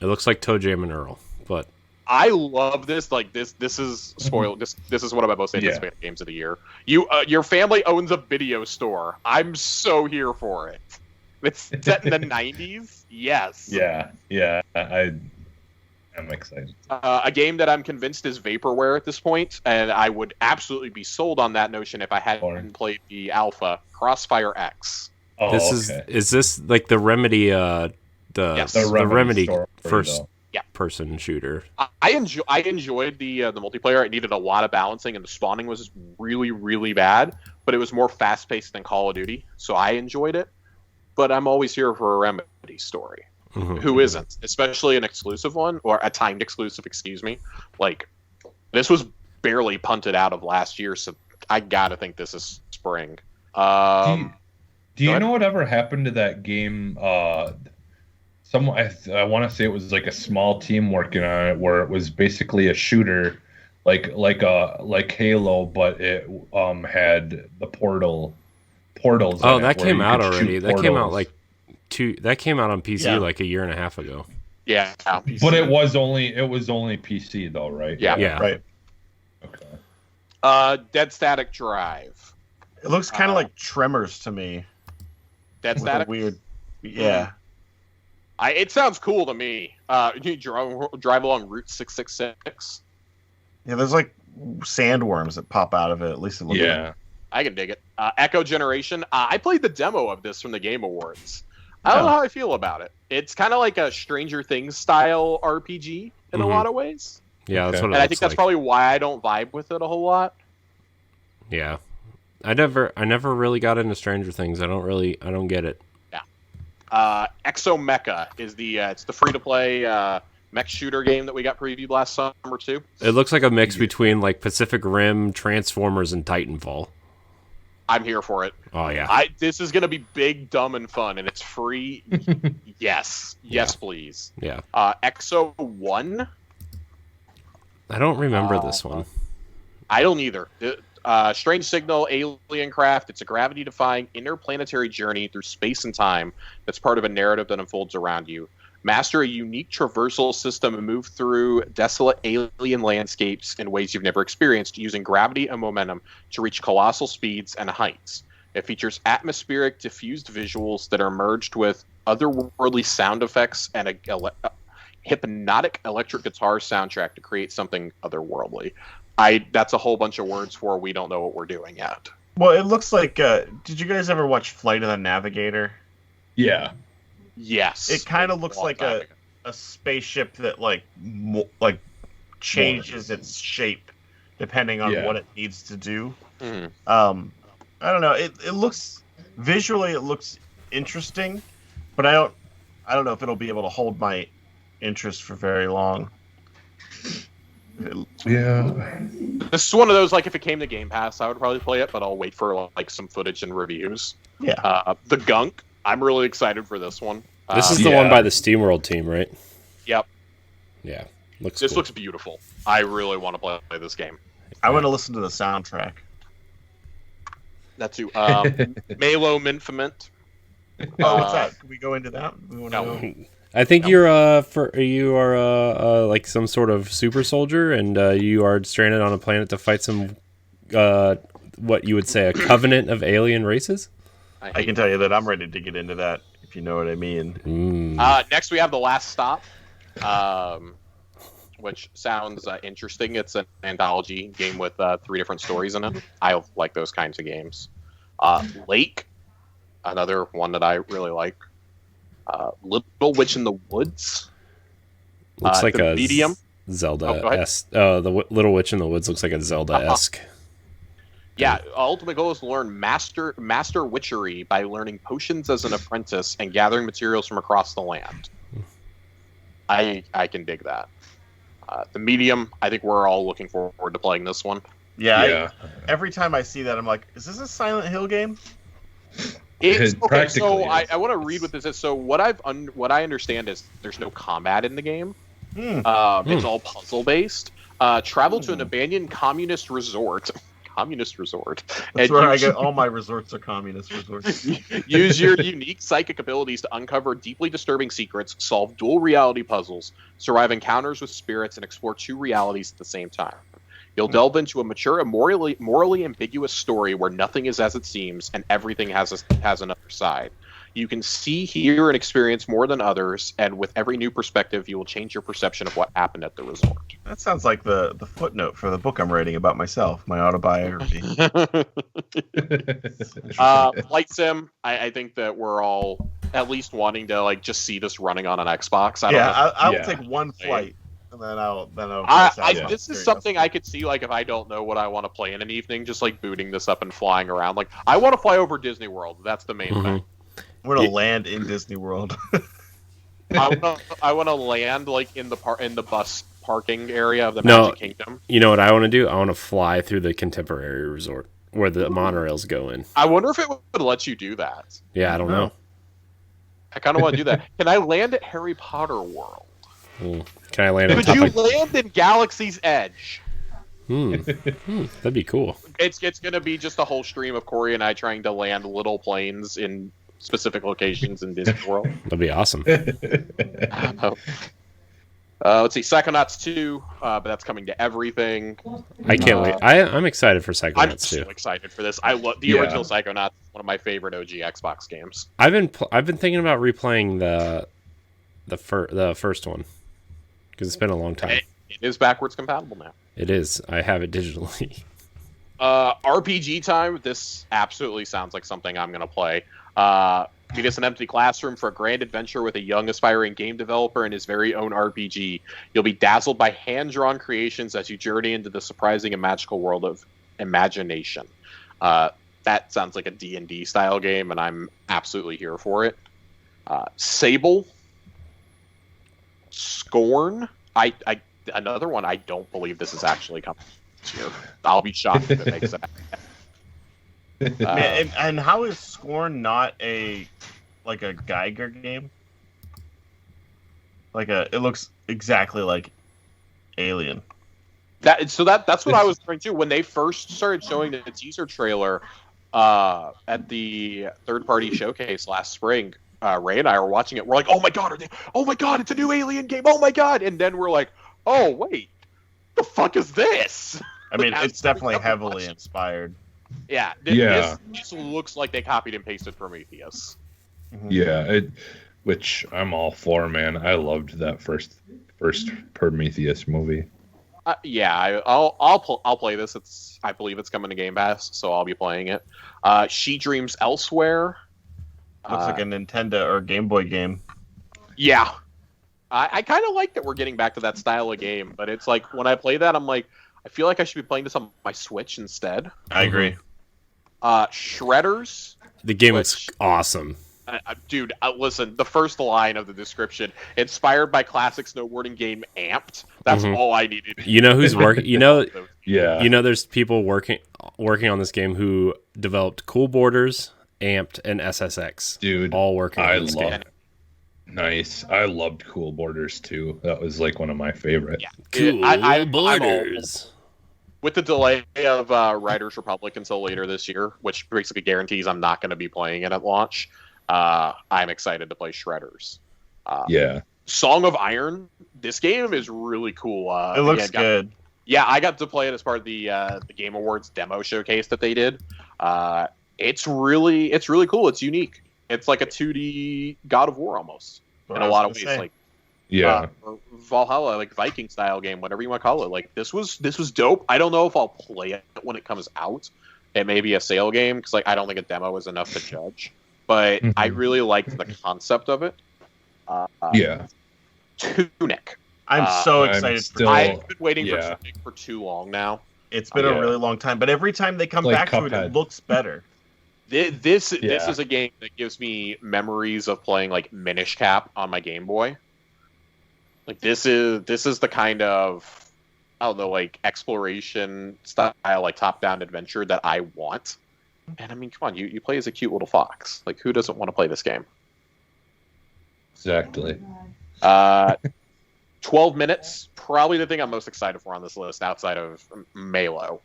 It looks like Toe Jam and Earl, but I love this. Like this is spoiled. This is one of my most anticipated games of the year. Your family owns a video store. I'm so here for it. It's set in the 90s. Yes. Yeah. I'm excited. A game that I'm convinced is vaporware at this point, and I would absolutely be sold on that notion if I hadn't played the alpha. Crossfire X. Oh, is this like the Remedy the Remedy story, first though. person shooter? I enjoyed the multiplayer. It needed a lot of balancing, and the spawning was really, really bad. But it was more fast paced than Call of Duty, so I enjoyed it. But I'm always here for a Remedy story. Mm-hmm. Who isn't? Especially an exclusive one, or a timed exclusive. Excuse me. Like this was barely punted out of last year, so I gotta think this is spring. Do you know whatever happened to that game? I want to say it was like a small team working on it, where it was basically a shooter, like Halo, but it had the portals. Oh, in that it, came where you out could already. shoot That came out portals. that came out on PC like a year and a half ago. Yeah, But it was only PC though, right? Yeah. Right. Okay. Dead Static Drive. It looks kind of like Tremors to me. Dead With a Static. weird. Yeah. It sounds cool to me. You drive along Route 666. Yeah. There's like sandworms that pop out of it. At least it looks. Yeah. Like. I can dig it. Echo Generation. I played the demo of this from the Game Awards. I don't know how I feel about it. It's kind of like a Stranger Things style RPG in a lot of ways. Yeah, that's what it And looks I think that's like. probably why I don't vibe with it a whole lot. Yeah. I never really got into Stranger Things. I don't get it. Yeah. Exo Mecha is it's the free to play mech shooter game that we got previewed last summer too. It looks like a mix between like Pacific Rim, Transformers, and Titanfall. I'm here for it. Oh yeah. This is gonna be big, dumb, and fun, and it's free. Yes, please. Yeah. Exo 1. I don't remember this one. I don't either. Strange Signal, Alien Craft. It's a gravity-defying interplanetary journey through space and time that's part of a narrative that unfolds around you. Master a unique traversal system and move through desolate alien landscapes in ways you've never experienced, using gravity and momentum to reach colossal speeds and heights. It features atmospheric, diffused visuals that are merged with otherworldly sound effects and a hypnotic electric guitar soundtrack to create something otherworldly. That's a whole bunch of words for we don't know what we're doing yet. Well, it looks like. Did you guys ever watch Flight of the Navigator? Yeah. Yes. It kind of looks like a spaceship that like changes its shape depending on Yeah. what it needs to do. Mhm. I don't know. It looks visually it looks interesting, but I don't know if it'll be able to hold my interest for very long. Yeah. This is one of those, like, if it came to Game Pass, I would probably play it, but I'll wait for like some footage and reviews. Yeah. The Gunk, I'm really excited for this one. This is the one by the SteamWorld team, right? Yep. Yeah. This looks beautiful. I really want to play this game. I want to listen to the soundtrack. That too. Malo Minfament. Oh, what's that? Can we go into that? We want to No. know. I think you are like some sort of super soldier, and you are stranded on a planet to fight some what you would say a covenant of alien races. I can tell you that I'm ready to get into that, if you know what I mean. Next, we have The Last Stop, which sounds interesting. It's an anthology game with 3 different stories in it. I like those kinds of games. Lake, another one that I really like. Little Witch in the Woods. Looks like The a Medium. Zelda-esque. The Little Witch in the Woods looks like a Zelda-esque. Yeah, ultimate goal is to learn master witchery by learning potions as an apprentice and gathering materials from across the land. I can dig that. The Medium, I think we're all looking forward to playing this one. Yeah. Every time I see that, I'm like, is this a Silent Hill game? It's okay. Practically So is. I want to read what this is. So what I understand is there's no combat in the game. It's all puzzle based. Travel to an abandoned communist resort. Communist resort. That's where I get all my resorts are communist resorts. Use your unique psychic abilities to uncover deeply disturbing secrets, solve dual reality puzzles, survive encounters with spirits, and explore 2 realities at the same time. You'll delve into a mature and morally ambiguous story where nothing is as it seems and everything has another side. You can see, hear, and experience more than others, and with every new perspective, you will change your perception of what happened at the resort. That sounds like the footnote for the book I'm writing about myself, my autobiography. Flight Sim, I think that we're all at least wanting to like just see this running on an Xbox. I will take one flight, and then I'll. This is something I could see, like, if I don't know what I want to play in an evening, just like booting this up and flying around. Like, I want to fly over Disney World. That's the main thing. We're gonna land in Disney World. I want to land like in the bus parking area of the Magic Kingdom. You know what I want to do? I want to fly through the Contemporary Resort where the monorails go in. I wonder if it would let you do that. Yeah, I don't know. I kind of want to do that. Can I land at Harry Potter World? Can I land on Could top you of... land in Galaxy's Edge? That'd be cool. It's going to be just a whole stream of Corey and I trying to land little planes in specific locations in Disney World. That'd be awesome. Let's see, Psychonauts 2, but that's coming to everything. I can't wait. I'm excited for Psychonauts I'm 2. so excited for this. I love the original Psychonauts. One of my favorite OG Xbox games. I've been thinking about replaying the first one because it's been a long time. It is backwards compatible now. It is. I have it digitally. RPG time. This absolutely sounds like something I'm going to play. Meet us an empty classroom for a grand adventure with a young aspiring game developer and his very own RPG. You'll be dazzled by hand-drawn creations as you journey into the surprising and magical world of imagination. That sounds like a D&D style game, and I'm absolutely here for it. Sable. Scorn. Another one. I don't believe this is actually coming this year. I'll be shocked if it makes that. And how is Scorn not a Geiger game? It looks exactly like Alien. That's what I was trying to. When they first started showing the teaser trailer at the third-party showcase last spring, Ray and I were watching it. We're like, "Oh my god, it's a new Alien game! Oh my god!" And then we're like, "Oh wait, the fuck is this?" I mean, it's definitely heavily inspired. Yeah, this looks like they copied and pasted Prometheus. Yeah, which I'm all for, man. I loved that first Prometheus movie. I'll play this. I believe it's coming to Game Pass, so I'll be playing it. She Dreams Elsewhere. Looks like a Nintendo or Game Boy game. Yeah, I kind of like that we're getting back to that style of game, but it's like when I play that, I'm like, I feel like I should be playing this on my Switch instead. I agree. Shredders. The game looks awesome. Dude, listen, the first line of the description, inspired by classic snowboarding game Amped. That's all I needed. You know who's working? You know, Yeah. You know, there's people working on this game who developed Cool Borders, Amped, and SSX. Dude, all working on this game. Nice. I loved Cool Borders too. That was like one of my favorite. Yeah. Cool Borders. With the delay of Riders Republic until later this year, which basically guarantees I'm not going to be playing it at launch, I'm excited to play Shredders. Yeah. Song of Iron. This game is really cool. It looks good. Yeah, I got to play it as part of the Game Awards demo showcase that they did. It's really cool. It's unique. It's like a 2D God of War almost in a lot of ways. Like or Valhalla, like Viking style game, whatever you want to call it. Like this was dope. I don't know if I'll play it when it comes out. It may be a sale game because like I don't think a demo is enough to judge. But I really liked the concept of it. Tunic. I'm so excited for I've been waiting for Tunic for too long now. It's been a really long time, but every time they come back to it, it looks better. This is a game that gives me memories of playing like Minish Cap on my Game Boy. Like this is the kind of, I don't know, like exploration style, like top-down adventure that I want. And I mean, come on, you play as a cute little fox. Like, who doesn't want to play this game? Exactly. 12 minutes, probably the thing I'm most excited for on this list outside of Malo.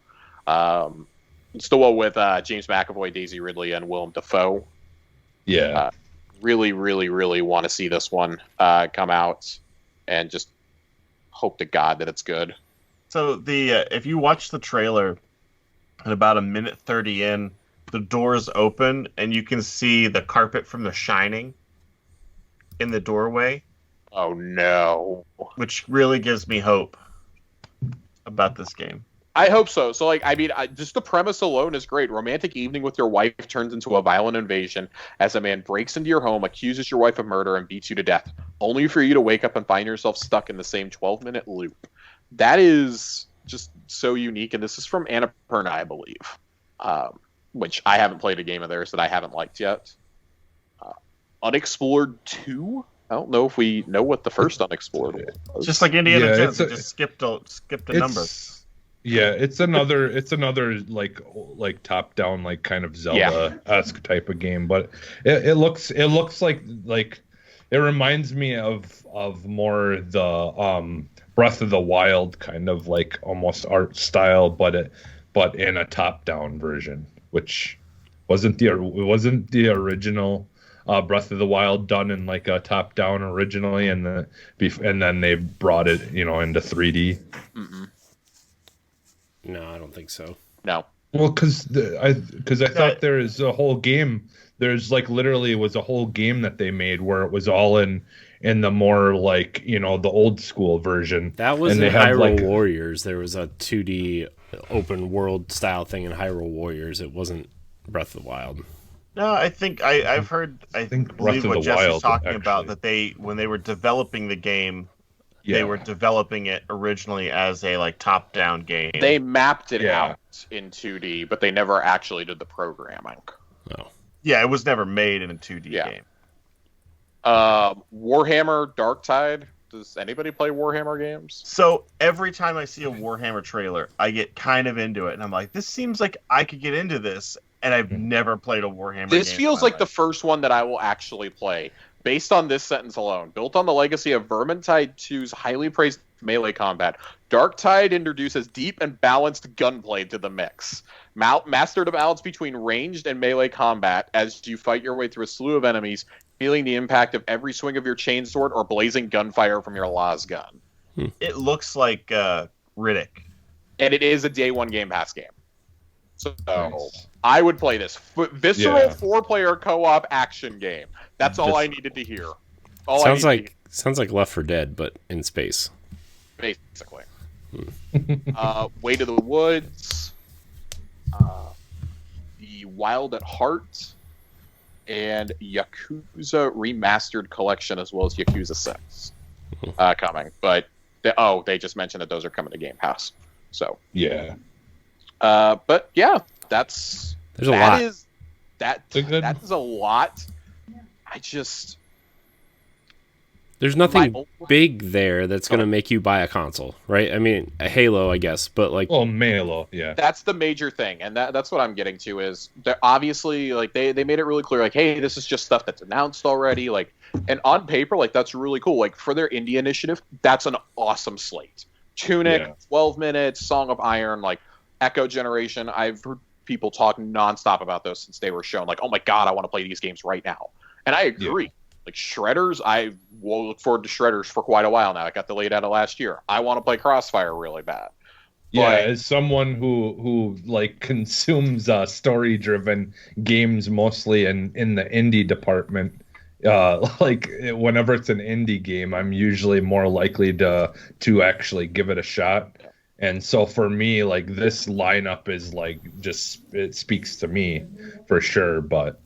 Still with James McAvoy, Daisy Ridley, and Willem Dafoe. Yeah. Really, really, really want to see this one come out, and just hope to God that it's good. So if you watch the trailer, at about a minute 30 in, the doors open and you can see the carpet from The Shining in the doorway. Oh no! Which really gives me hope about this game. I hope so. So, like, I mean, just the premise alone is great. Romantic evening with your wife turns into a violent invasion as a man breaks into your home, accuses your wife of murder, and beats you to death, only for you to wake up and find yourself stuck in the same 12-minute loop. That is just so unique, and this is from Annapurna, I believe, which I haven't played a game of theirs that I haven't liked yet. Unexplored 2? I don't know if we know what the first Unexplored was. Just like Indiana Jones, it just skipped a number. Yeah, it's another like top down, like kind of Zelda-esque type of game, but it looks like it reminds me of more the Breath of the Wild kind of like almost art style, but in a top down version, which wasn't the original Breath of the Wild done in like a top down originally, and then they brought it into 3D. Mm-mm. No, I don't think so. No. Well, because I thought there is a whole game. There's like literally was a whole game that they made where it was all in the more like the old school version. That was in Hyrule Warriors. There was a 2D open world style thing in Hyrule Warriors. It wasn't Breath of the Wild. No, I think I've heard. I believe what Jess was talking about, that when they were developing the game. Yeah. They were developing it originally as a like top-down game. They mapped it out in 2D, but they never actually did the programming. No. Yeah, it was never made in a 2D game. Warhammer Darktide. Does anybody play Warhammer games? So every time I see a Warhammer trailer, I get kind of into it, and I'm like, this seems like I could get into this, and I've never played a Warhammer game. This feels like the first one that I will actually play. Based on this sentence alone, built on the legacy of Vermintide 2's highly praised melee combat, Darktide introduces deep and balanced gunplay to the mix. Master the balance between ranged and melee combat as you fight your way through a slew of enemies, feeling the impact of every swing of your chainsword or blazing gunfire from your las gun. It looks like Riddick. And it is a day one Game Pass game. So nice. I would play this. Visceral 4-player co-op action game. That's all I needed to hear. Sounds like Left 4 Dead, but in space. Basically. Way to the Woods. The Wild at Heart. And Yakuza Remastered Collection, as well as Yakuza 6 coming. But they just mentioned that those are coming to Game Pass. So Yeah. But yeah, there's a lot. That is a lot. I just There's nothing big there that's going to make you buy a console, right? I mean, a Halo, I guess, but like... Oh, Halo, yeah. That's the major thing, and that's what I'm getting to is they're obviously, like, they made it really clear, like, hey, this is just stuff that's announced already, like, and on paper, like, that's really cool. Like, for their indie initiative, that's an awesome slate. Tunic, 12 Minutes, Song of Iron, like, Echo Generation. I've heard people talk nonstop about those since they were shown, like, oh my god, I want to play these games right now. And I agree. Yeah. Like Shredders, I will look forward to Shredders for quite a while now. I got delayed out of last year. I want to play Crossfire really bad. Yeah, as someone who like consumes story-driven games mostly in the indie department, like whenever it's an indie game, I'm usually more likely to actually give it a shot. And so for me, like this lineup is like it speaks to me for sure. But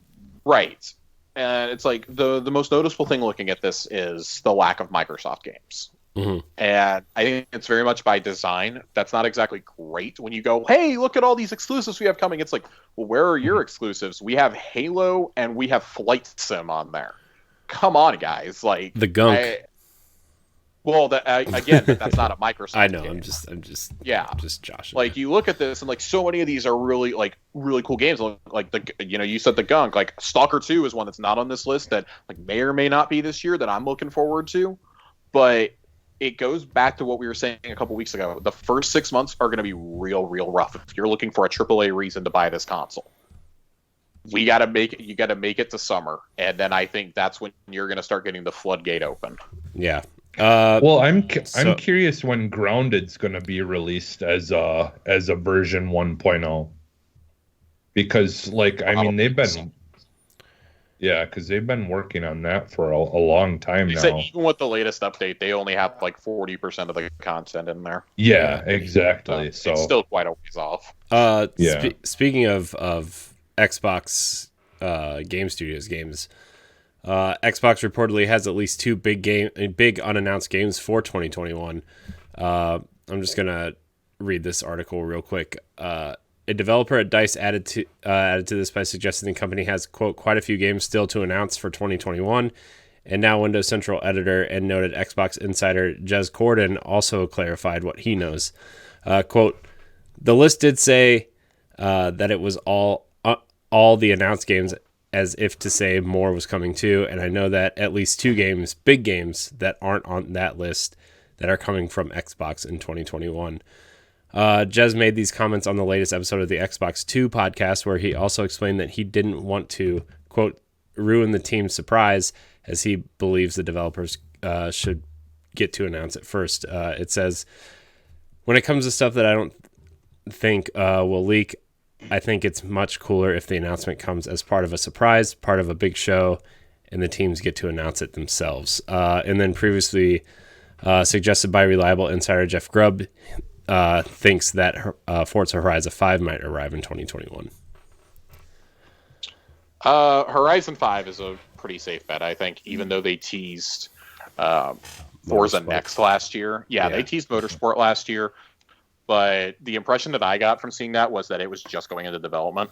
right. And it's like the most noticeable thing looking at this is the lack of Microsoft games. Mm-hmm. And I think it's very much by design. That's not exactly great when you go, hey, look at all these exclusives we have coming. It's like, well, where are your exclusives? We have Halo and we have Flight Sim on there. Come on, guys. Like the gunk. Again, that's not a Microsoft I know. game. I'm just joshing. Like you look at this and like so many of these are really cool games. Like you said the gunk. Like Stalker 2 is one that's not on this list that like may or may not be this year that I'm looking forward to. But it goes back to what we were saying a couple weeks ago. The first 6 months are going to be real rough if you're looking for a AAA reason to buy this console. You got to make it to summer, and then I think that's when you're going to start getting the floodgate open. Yeah. Well, I'm curious when Grounded's going to be released as a version 1.0, because like I mean because they've been working on that for a long time now. Even with the latest update, they only have like 40% of the content in there. Yeah, exactly. So it's still quite a ways off. Speaking of Xbox Game Studios games. Xbox reportedly has at least two big unannounced games for 2021. I'm just gonna read this article real quick. A developer at DICE added to this by suggesting the company has, quote, quite a few games still to announce for 2021. And now Windows Central editor and noted Xbox insider Jez Corden also clarified what he knows. Quote, the list did say that it was all the announced games, as if to say more was coming too, and I know that at least two games, big games, that aren't on that list that are coming from Xbox in 2021. Jez made these comments on the latest episode of the Xbox 2 podcast, where he also explained that he didn't want to, quote, ruin the team's surprise, as he believes the developers should get to announce it first. It says, when it comes to stuff that I don't think will leak, I think it's much cooler if the announcement comes as part of a surprise, part of a big show, and the teams get to announce it themselves. And then previously suggested by reliable insider Jeff Grubb, thinks that Forza Horizon 5 might arrive in 2021. Horizon 5 is a pretty safe bet, I think, even though they teased Forza Next last year. Yeah, they teased Motorsport last year. But the impression that I got from seeing that was that it was just going into development.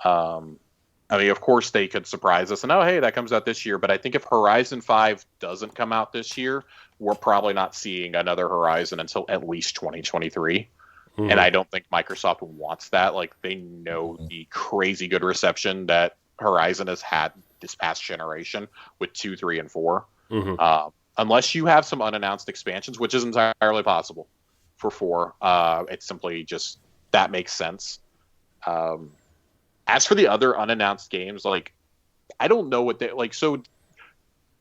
I mean, of course, they could surprise us and, oh, hey, that comes out this year. But I think if Horizon 5 doesn't come out this year, we're probably not seeing another Horizon until at least 2023. Mm-hmm. And I don't think Microsoft wants that. Like, they know the crazy good reception that Horizon has had this past generation with 2, 3, and 4. Mm-hmm. Unless you have some unannounced expansions, which is entirely possible. For 4, it's simply just that makes sense. As for the other unannounced games, like I don't know what they like. So,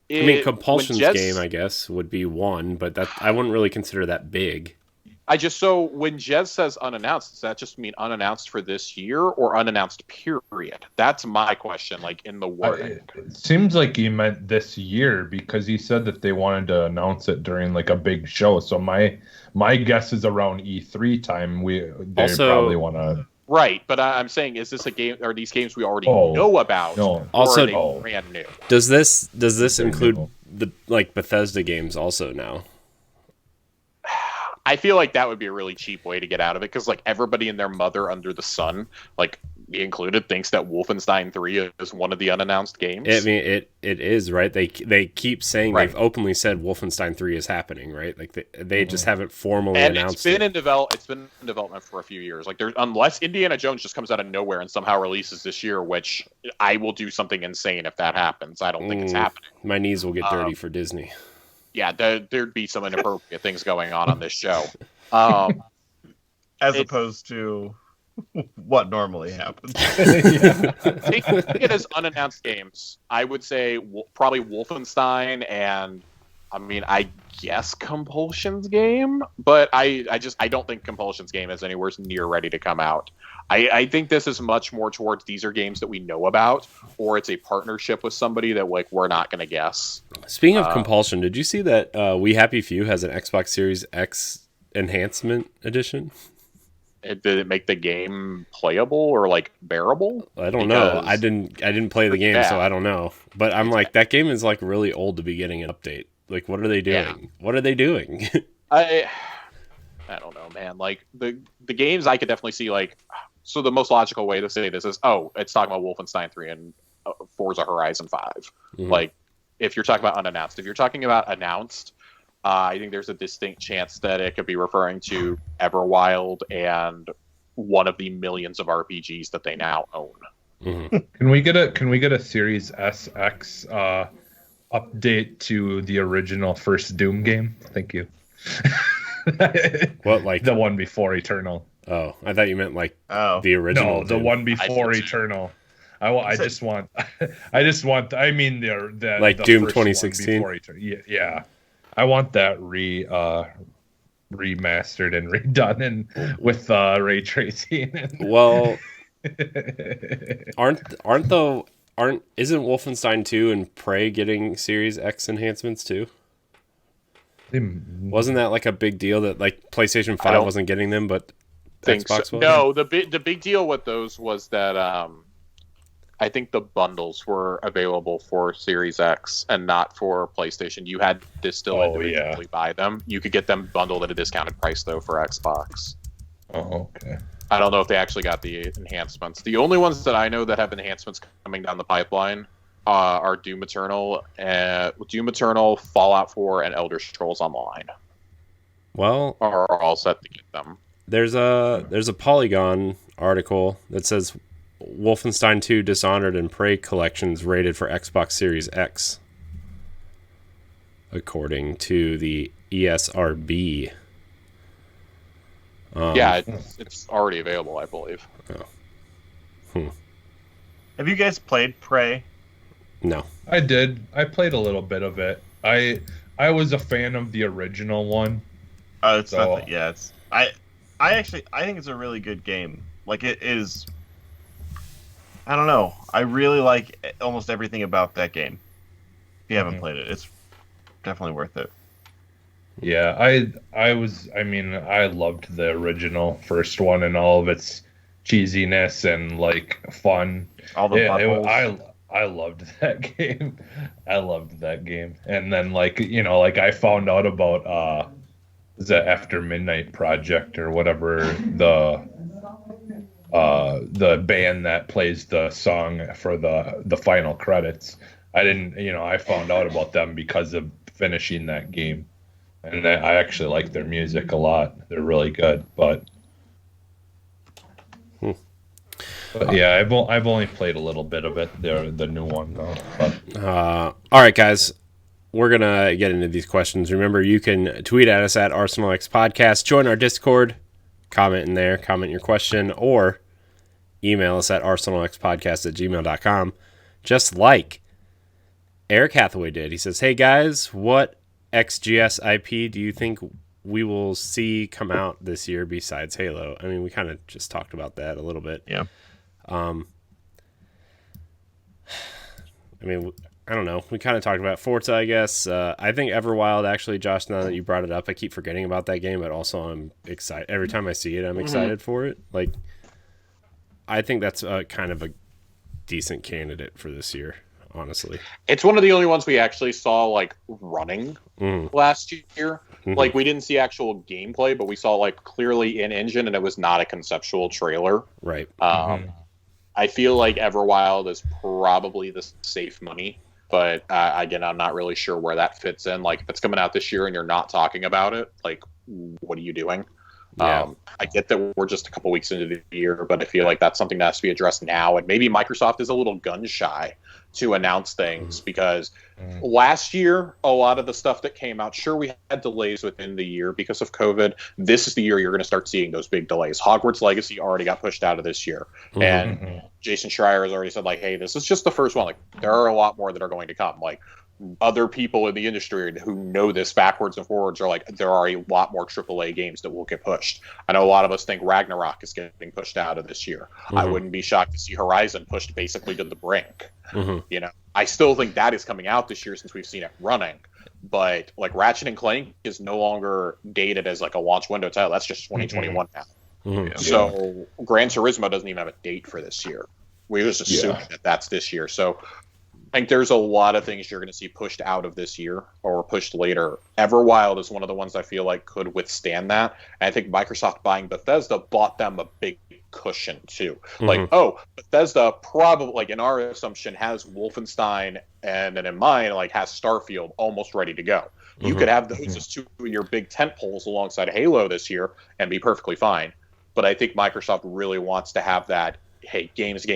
Compulsion's game, I guess, would be one, but that I wouldn't really consider that big. When Jez says unannounced, does that just mean unannounced for this year or unannounced period? That's my question. Like in the wording, it seems like he meant this year because he said that they wanted to announce it during like a big show. So my guess is around E3 time. They probably want to. Right, but I'm saying, is this a game? Are these games we already know about? No. Also, are they brand new? Does this include the Bethesda games also now? I feel like that would be a really cheap way to get out of it, because like everybody and their mother under the sun, like me included, thinks that Wolfenstein 3 is one of the unannounced games. I mean, it is, right? They keep saying, Right. they've openly said Wolfenstein 3 is happening, right? Like they just haven't formally And announced it's been it. it's been in development for a few years. Like unless Indiana Jones just comes out of nowhere and somehow releases this year, which I will do something insane if that happens. I don't think it's happening. My knees will get dirty for Disney. Yeah, there'd be some inappropriate things going on this show. As opposed to what normally happens. Take it as unannounced games. I would say probably Wolfenstein, and I mean, I guess Compulsion's game, but I don't think Compulsion's game is anywhere near ready to come out. I think this is much more towards these are games that we know about, or it's a partnership with somebody that like we're not going to guess. Speaking of Compulsion, did you see that We Happy Few has an Xbox Series X enhancement edition? Did it make the game playable or like bearable? I don't know. I didn't play the game, so I don't know. But I'm like, that game is like really old to be getting an update. Like, what are they doing? Yeah. What are they doing? I don't know, man. Like the games, I could definitely see like. So the most logical way to say this is, it's talking about Wolfenstein 3 and Forza Horizon 5. Mhm. Like, if you're talking about unannounced. If you're talking about announced, I think there's a distinct chance that it could be referring to Everwild and one of the millions of RPGs that they now own. Mm-hmm. Can we get a Series SX update to the original first Doom game? Thank you. What, like the one before Eternal? Oh, I thought you meant like Oh. the original. No, the Doom. one before Eternal. I just want. I mean the like the Doom first one 2016. before yeah. I want that remastered and redone and with ray tracing. Well, isn't Wolfenstein 2 and Prey getting Series X enhancements too? Wasn't that like a big deal that like PlayStation 5 wasn't getting them, but Xbox was? No, the big deal with those was that I think the bundles were available for Series X and not for PlayStation. You had to still individually buy them. You could get them bundled at a discounted price though for Xbox. Oh, okay. I don't know if they actually got the enhancements. The only ones that I know that have enhancements coming down the pipeline are Doom Eternal, Fallout 4, and Elder Scrolls Online. Well, are all set to get them. There's a Polygon article that says Wolfenstein 2 Dishonored and Prey collections rated for Xbox Series X, according to the ESRB. Yeah, it's already available, I believe. Have you guys played Prey? No. I did. I played a little bit of it. I was a fan of the original one. It's not. Yeah, it's. I think it's a really good game. Like it is. I don't know. I really like almost everything about that game. If you haven't played it, it's definitely worth it. Yeah, I loved the original first one and all of its cheesiness and like fun. All the buttholes. I loved that game. I loved that game. And then like I found out about the After Midnight Project or whatever, the band that plays the song for the final credits. I found out about them because of finishing that game. And I actually like their music a lot. They're really good, but yeah, I've only played a little bit of it. The new one though. But. All right, guys, we're gonna get into these questions. Remember, you can tweet at us at ArsenalX Podcast, join our Discord, comment in there, comment your question, or email us at arsenalxpodcast@gmail.com. Just like Eric Hathaway did. He says, "Hey guys, what XGS IP do you think we will see come out this year besides Halo?" I mean, we kind of just talked about that a little bit. Yeah. I mean, I don't know. We kind of talked about Forza, I guess. I think Everwild, actually, Josh, now that you brought it up, I keep forgetting about that game, but also I'm excited. Every time I see it, I'm excited for it. Like, I think that's kind of a decent candidate for this year. honestly. It's one of the only ones we actually saw like running last year. Mhm. Like we didn't see actual gameplay, but we saw like clearly in engine, and it was not a conceptual trailer. Right. I feel like Everwild is probably the safe money, but again, I'm not really sure where that fits in. Like if it's coming out this year and you're not talking about it, like what are you doing? Yeah. I get that we're just a couple weeks into the year, but I feel like that's something that has to be addressed now. And maybe Microsoft is a little gun shy to announce things because last year, a lot of the stuff that came out, sure, we had delays within the year because of COVID. This is the year you're going to start seeing those big delays. Hogwarts Legacy already got pushed out of this year. And Jason Schreier has already said, like, hey, this is just the first one. Like, there are a lot more that are going to come. Like, other people in the industry who know this backwards and forwards are like, there are a lot more AAA games that will get pushed. I know a lot of us think Ragnarok is getting pushed out of this year. I wouldn't be shocked to see Horizon pushed basically to the brink. You know, I still think that is coming out this year since we've seen it running. But like Ratchet and Clank is no longer dated as like a launch window title. That's just 2021 now. So Gran Turismo doesn't even have a date for this year. We just assume that that's this year. So I think there's a lot of things you're going to see pushed out of this year or pushed later. Everwild is one of the ones I feel like could withstand that. And I think Microsoft buying Bethesda bought them a big cushion too. Like, oh, Bethesda probably, like in our assumption, has Wolfenstein and then in mine, like has Starfield almost ready to go. You could have those as two of your big tent poles alongside Halo this year and be perfectly fine. But I think Microsoft really wants to have that, hey, games.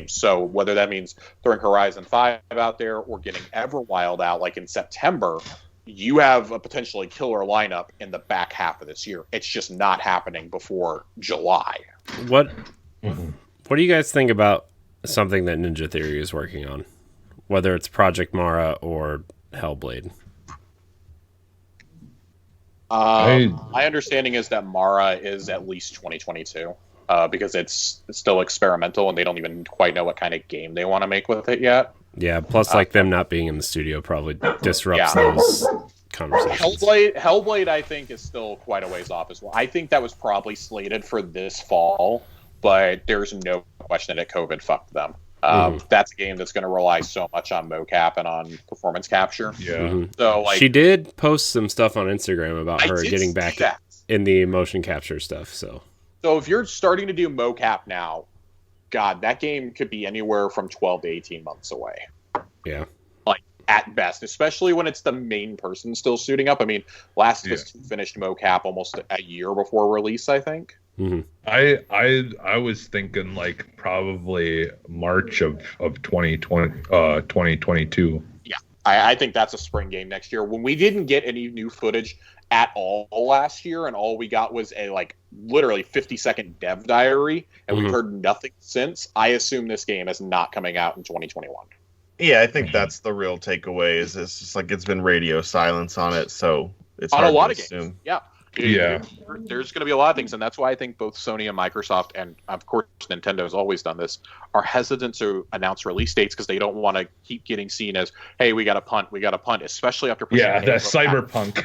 So whether that means throwing Horizon 5 out there or getting Everwild out like in September, you have a potentially killer lineup in the back half of this year. It's just not happening before July. What do you guys think about something that Ninja Theory is working on? Whether it's Project Mara or Hellblade? My understanding is that Mara is at least 2022. Because it's still experimental and they don't even quite know what kind of game they want to make with it yet. Yeah, plus like them not being in the studio probably disrupts those conversations. Hellblade, I think, is still quite a ways off as well. I think that was probably slated for this fall, but there's no question that COVID fucked them. That's a game that's going to rely so much on mocap and on performance capture. So like, she did post some stuff on Instagram about her getting back that in the motion capture stuff. So if you're starting to do mocap now, God, that game could be anywhere from 12 to 18 months away. Yeah. Like, at best, especially when it's the main person still suiting up. I mean, Last of Us 2 finished mocap almost a year before release, I think. I was thinking like probably March of 2022. Yeah, I think that's a spring game next year. When we didn't get any new footage at all last year, and all we got was a like literally 50-second dev diary, and we've heard nothing since. I assume this game is not coming out in 2021. Yeah, I think that's the real takeaway. Is it's just like it's been radio silence on it, so it's on hard a lot to of assume. games. Yeah. Yeah. There's going to be a lot of things, and that's why I think both Sony and Microsoft, and of course Nintendo has always done this, are hesitant to announce release dates because they don't want to keep getting seen as, hey, we got to punt, especially after pushing that Cyberpunk.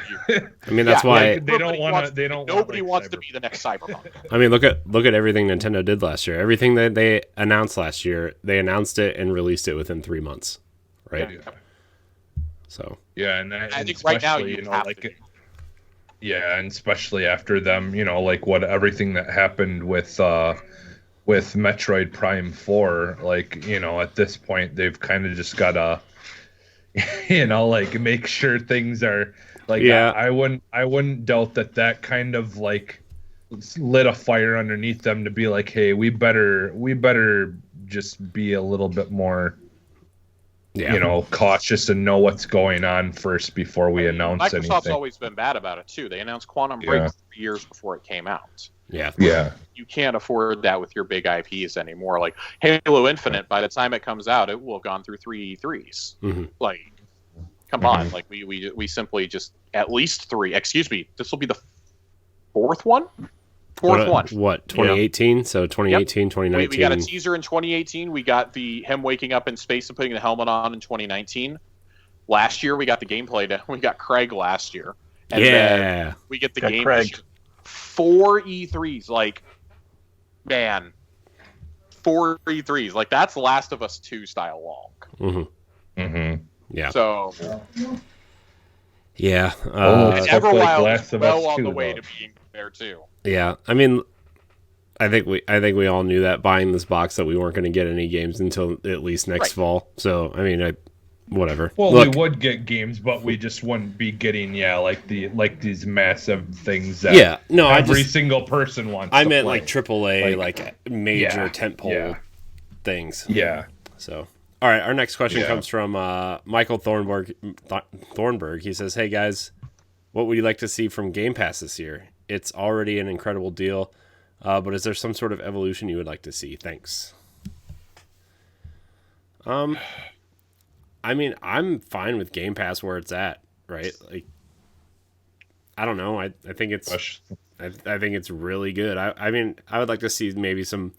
I mean, that's why like, they don't want to. Nobody wants to be the next Cyberpunk. I mean, look at everything Nintendo did last year. Everything that they announced last year, they announced it and released it within 3 months, right? Yeah. So and I think right now you know, like. Yeah, and especially after them, like what everything that happened with Metroid Prime 4, like, at this point they've kind of just gotta, like make sure things are like. Yeah. I wouldn't doubt that kind of like lit a fire underneath them to be like, hey, we better just be a little bit more. Cautious and know what's going on first before we announce anything. Microsoft's always been bad about it too. They announced Quantum Break 3 years before it came out. Yeah. You can't afford that with your big IPs anymore. Like Halo Infinite, by the time it comes out, it will have gone through 3 E3s. Like, come on. Like we simply just at least 3. Excuse me, this will be the 4th one. What, 2018? So 2018, 2019. We got a teaser in 2018. We got him waking up in space and putting the helmet on in 2019. Last year, we got the gameplay. We got Craig last year. And then we get the game. Craig. 4 E3s. Like, man. 4 E3s. Like, that's Last of Us 2 style long. Mm-hmm. Yeah. So Yeah. Stuff like Everwild Last is of well Us on the 2, way though. to being there too. Yeah. I mean, I think we all knew that buying this box that we weren't going to get any games until at least next Right. fall. So I mean, whatever. Well, Look, we would get games, but we just wouldn't be getting these massive things that every single person wants. I to meant play. like AAA, like major tentpole things. Yeah. So, all right, our next question comes from Michael Thornburg. He says, "Hey guys, what would you like to see from Game Pass this year? It's already an incredible deal, but is there some sort of evolution you would like to see? Thanks." I mean, I'm fine with Game Pass where it's at, right? Like, I don't know. I think it's I think it's really good. I mean, I would like to see maybe some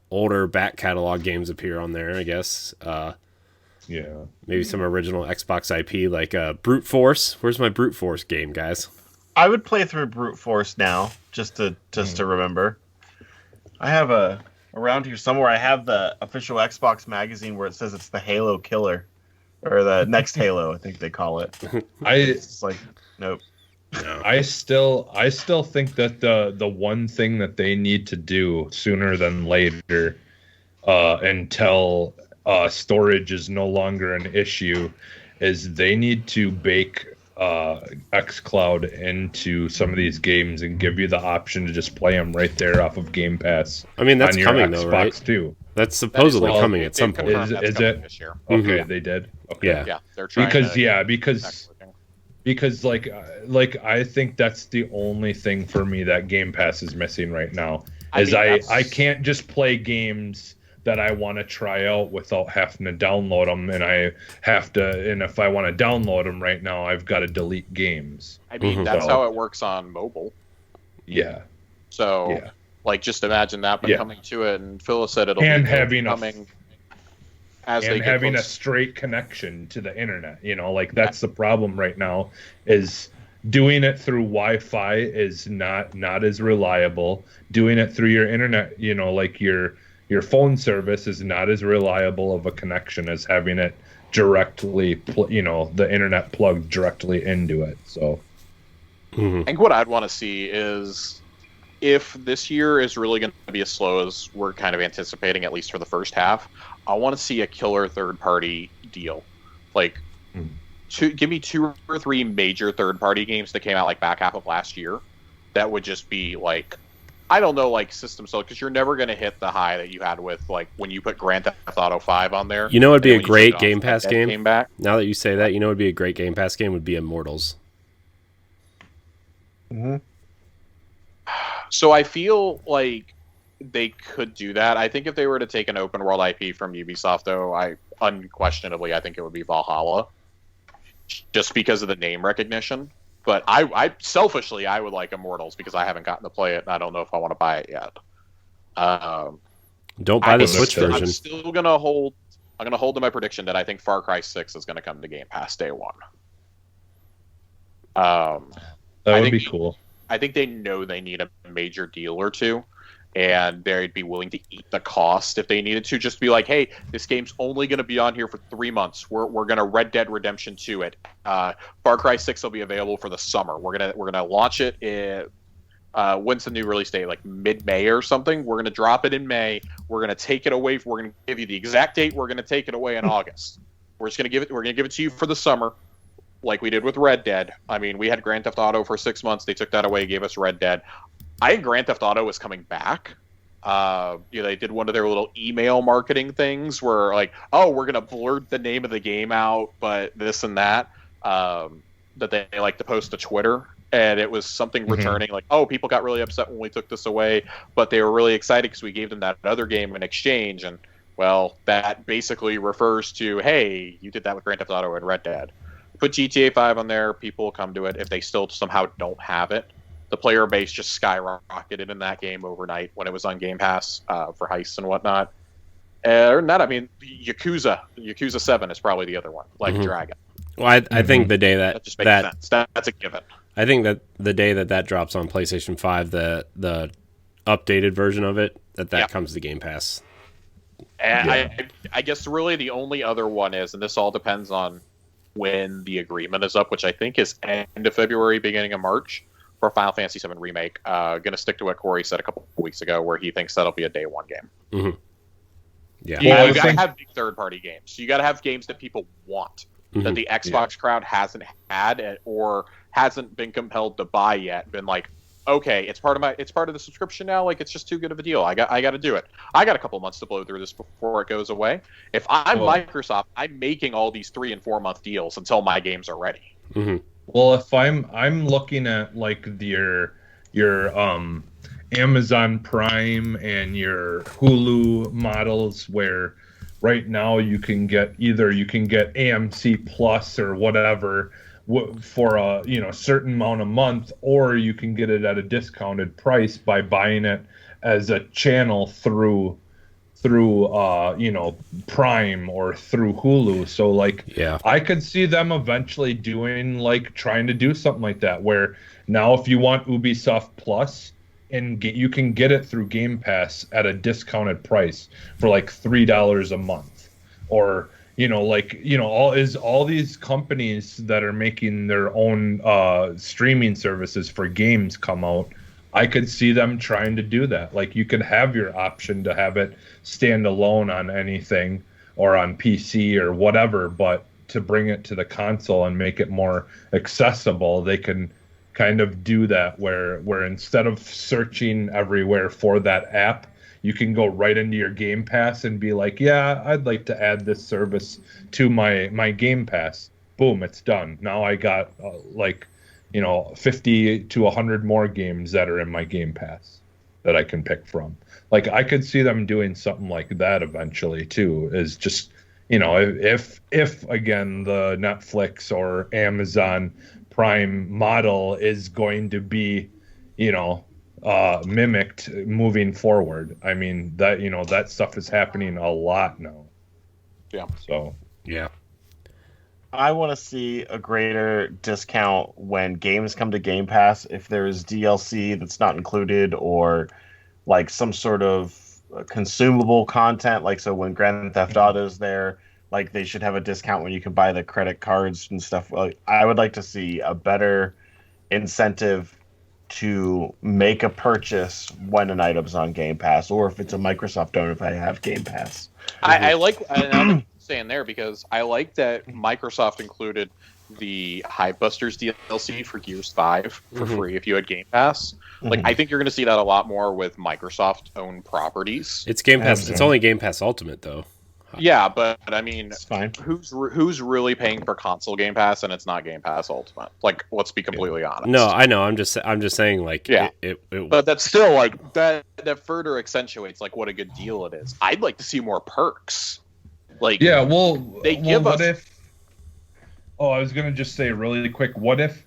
older back catalog games appear on there, I guess. Maybe some original Xbox IP like Brute Force. Where's my Brute Force game, guys? I would play through Brute Force now just to remember. I have around here somewhere. I have the official Xbox magazine where it says it's the Halo Killer, or the next Halo, I think they call it. It's like, nope. No. I still think that the one thing that they need to do sooner than later, until storage is no longer an issue, is they need to bake xCloud into some of these games and give you the option to just play them right there off of Game Pass. I mean, that's on your coming Xbox though, right? Too. That's supposedly coming at some point. Is it this year? Okay, they did. Okay. Yeah, they're trying because like I think that's the only thing for me that Game Pass is missing right now. I can't just play games that I want to try out without having to download them, and if I want to download them right now, I've got to delete games. I mean, that's how it works on mobile. Yeah. So, like, just imagine that, but coming to it, and Phyllis said it'll and be having coming having a straight connection to the internet. Like that's the problem right now. Is doing it through Wi-Fi is not as reliable. Doing it through your internet, like your phone service is not as reliable of a connection as having it directly, the internet plugged directly into it. So, I think what I'd want to see is if this year is really going to be as slow as we're kind of anticipating, at least for the first half, I want to see a killer third-party deal. Like, give me 2 or 3 major third-party games that came out like back half of last year. That would just be like, I don't know, like system sell, because you're never going to hit the high that you had with like when you put Grand Theft Auto 5 on there. You know, it'd be a great Game Pass game. Came back. Now that you say that, you know, it'd be a great Game Pass game would be Immortals. Mm-hmm. So I feel like they could do that. I think if they were to take an open world IP from Ubisoft, though, I think it would be Valhalla, just because of the name recognition. But I selfishly, I would like Immortals because I haven't gotten to play it, and I don't know if I want to buy it yet. Don't buy the Switch version. I'm still gonna hold. I'm gonna hold to my prediction that I think Far Cry 6 is gonna come to Game Pass day one. That would be cool. I think they know they need a major deal or two, and they'd be willing to eat the cost if they needed to. Just be like, hey, this game's only going to be on here for 3 months. We're going to Red Dead Redemption 2 it. Far Cry 6 will be available for the summer. We're gonna launch it in when's the new release date? Like mid-May or something. We're gonna drop it in May. We're gonna take it away. We're gonna give you the exact date. We're gonna take it away in August. We're just gonna give it. We're gonna give it to you for the summer, like we did with Red Dead. I mean, we had Grand Theft Auto for 6 months. They took that away, gave us Red Dead. I think Grand Theft Auto is coming back. They did one of their little email marketing things where like, oh, we're gonna blur the name of the game out, but this and that that they like to post to Twitter. And it was something returning like, oh, people got really upset when we took this away, but they were really excited because we gave them that other game in exchange. And well, that basically refers to, hey, you did that with Grand Theft Auto and Red Dead. Put GTA 5 on there, people will come to it. If they still somehow don't have it, the player base just skyrocketed in that game overnight when it was on Game Pass for heists and whatnot. Other than that, I mean, Yakuza 7 is probably the other one, like Dragon. Well, I think the day that just makes sense. That's a given. I think that the day that drops on PlayStation 5, the updated version of it, that comes to Game Pass. And I guess really the only other one is, and this all depends on when the agreement is up, which I think is end of February, beginning of March, for Final Fantasy VII Remake. Going to stick to what Corey said a couple of weeks ago, where he thinks that'll be a day one game. Mm-hmm. Yeah. You got to have big third-party games. You got to have games that people want, that the Xbox crowd hasn't had or hasn't been compelled to buy yet. Been like, okay, it's part of the subscription now. Like, it's just too good of a deal. I got to do it. I got a couple months to blow through this before it goes away. If I'm Microsoft, I'm making all these 3 and 4 month deals until my games are ready. Mm-hmm. Well, if I'm looking at like your Amazon Prime and your Hulu models, where right now you can get AMC Plus or whatever for a certain amount a month, or you can get it at a discounted price by buying it as a channel through Prime or through Hulu. So I could see them eventually trying to do something like that, where now if you want Ubisoft Plus, and you can get it through Game Pass at a discounted price for like $3 a month, or all these companies that are making their own streaming services for games come out. I could see them trying to do that. Like, you could have your option to have it stand alone on anything or on PC or whatever, but to bring it to the console and make it more accessible, they can kind of do that where instead of searching everywhere for that app, you can go right into your Game Pass and be like, yeah, I'd like to add this service to my Game Pass. Boom, it's done. Now I got 50 to 100 more games that are in my Game Pass that I can pick from. Like, I could see them doing something like that eventually too, is just, if again, the Netflix or Amazon Prime model is going to be, mimicked moving forward. I mean, that stuff is happening a lot now. Yeah. So, yeah. I want to see a greater discount when games come to Game Pass, if there's DLC that's not included, or like some sort of consumable content. Like, so when Grand Theft Auto is there, like, they should have a discount when you can buy the credit cards and stuff. Like, I would like to see a better incentive to make a purchase when an item's on Game Pass, or if it's a Microsoft owned, if I have Game Pass. I like saying there, because I like that Microsoft included the Hivebusters DLC for Gears 5 for free if you had Game Pass. Like, I think you're going to see that a lot more with Microsoft owned properties. It's Game Pass. It's only Game Pass Ultimate though. Yeah, but I mean, it's fine. Who's really paying for console Game Pass, and it's not Game Pass Ultimate? Like, let's be completely honest. No, I know. I'm just saying, like, yeah. It but that's still like that further accentuates like what a good deal it is. I'd like to see more perks. Like, yeah, they give us. I was gonna just say really quick. What if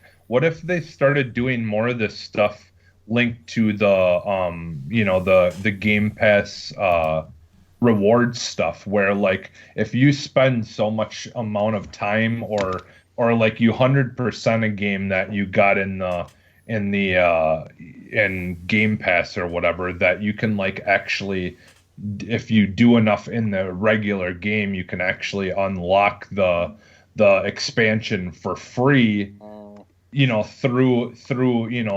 they started doing more of this stuff linked to the the Game Pass reward stuff, where like if you spend so much amount of time or like you 100% a game that you got in Game Pass or whatever, that you can like actually, if you do enough in the regular game, you can actually unlock the expansion for free, through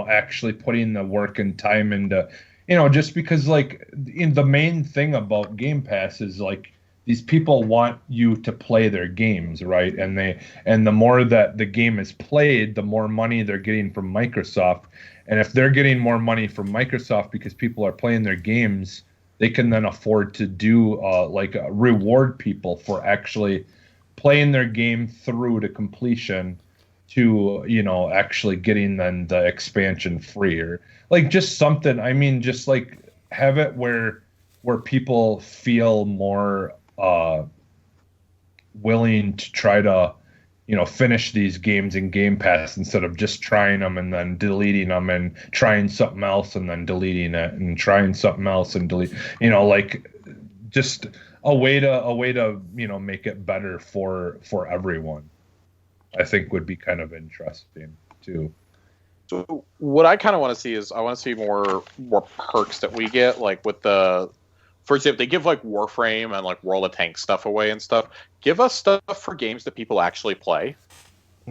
actually putting the work and time into, just because like the main thing about Game Pass is like these people want you to play their games, right? And the more that the game is played, the more money they're getting from Microsoft. And if they're getting more money from Microsoft because people are playing their games, they can then afford to do reward people for actually playing their game through to completion, to actually getting then the expansion free, or like just something. I mean, just like have it where people feel more willing to try to finish these games in Game Pass, instead of just trying them and then deleting them and trying something else and then deleting it and trying something else and delete. Like just a way to make it better for everyone, I think would be kind of interesting too. So what I kind of want to see is, I want to see more perks that we get, like with the for example, they give like Warframe and like World of Tanks stuff away and stuff. Give us stuff for games that people actually play.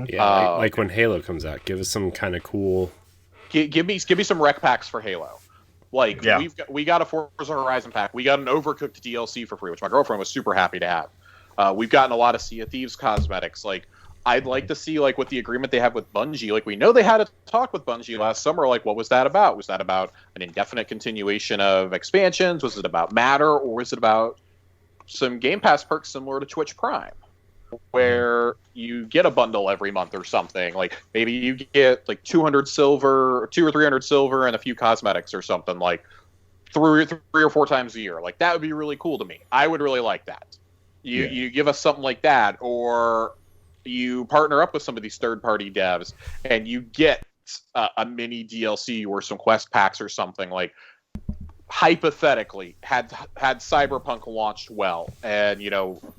Yeah, like when Halo comes out, give us some kind of cool. Give me some rec packs for Halo. Like we got a Forza Horizon pack. We got an Overcooked DLC for free, which my girlfriend was super happy to have. We've gotten a lot of Sea of Thieves cosmetics. Like I'd like to see like what the agreement they have with Bungie. Like we know they had a talk with Bungie last summer. Like what was that about? Was that about an indefinite continuation of expansions? Was it about Matter, or was it about some Game Pass perks similar to Twitch Prime, where you get a bundle every month or something? Like maybe you get like 200 silver, 200 or 300 silver, and a few cosmetics or something, like three or four times a year. Like that would be really cool to me. I would really like that. You give us something like that, or you partner up with some of these third-party devs and you get a mini DLC or some quest packs or something. Like hypothetically, had Cyberpunk launched well, and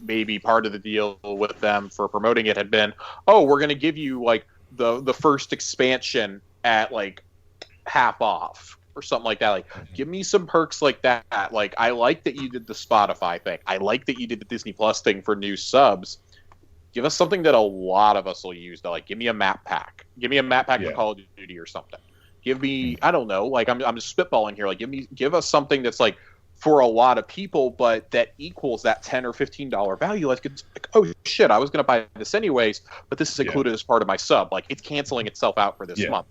maybe part of the deal with them for promoting it had been, oh, we're going to give you like the first expansion at like half off or something like that. Like give me some perks like that. Like I like that you did the Spotify thing. I like that you did the Disney Plus thing for new subs. Give us something that a lot of us will use. Like, give me a map pack. Give me a map pack for Call of Duty or something. Give me, I don't know. Like, I'm just spitballing here. Like, give us something that's like for a lot of people, but that equals that $10 or $15 value. Like, it's like, oh shit, I was gonna buy this anyways, but this is included as part of my sub. Like, it's canceling itself out for this month.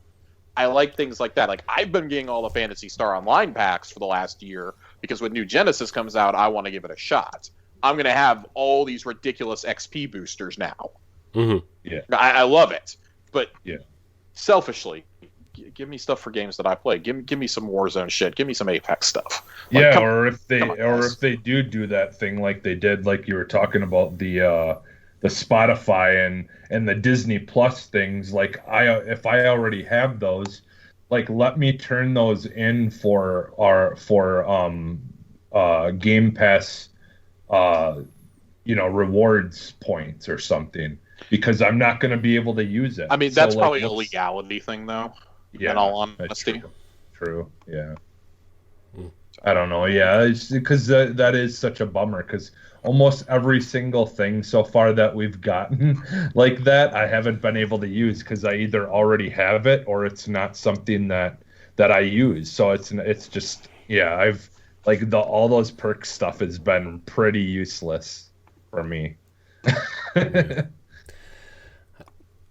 I like things like that. Like, I've been getting all the Phantasy Star Online packs for the last year because when New Genesis comes out, I want to give it a shot. I'm going to have all these ridiculous XP boosters now. Mm-hmm. Yeah, I love it. But selfishly, give me stuff for games that I play. Give me some Warzone shit. Give me some Apex stuff. Like, or if they do that thing like they did, like you were talking about the Spotify and the Disney Plus things. Like if I already have those, like let me turn those in for Game Pass. Rewards points or something, because I'm not going to be able to use it. I mean, that's probably a legality thing, though. Yeah, in all honesty. True. Yeah. I don't know. Yeah, it's because that is such a bummer. Because almost every single thing so far that we've gotten like that, I haven't been able to use because I either already have it or it's not something that I use. So it's just I've. Like all those perk stuff has been pretty useless for me.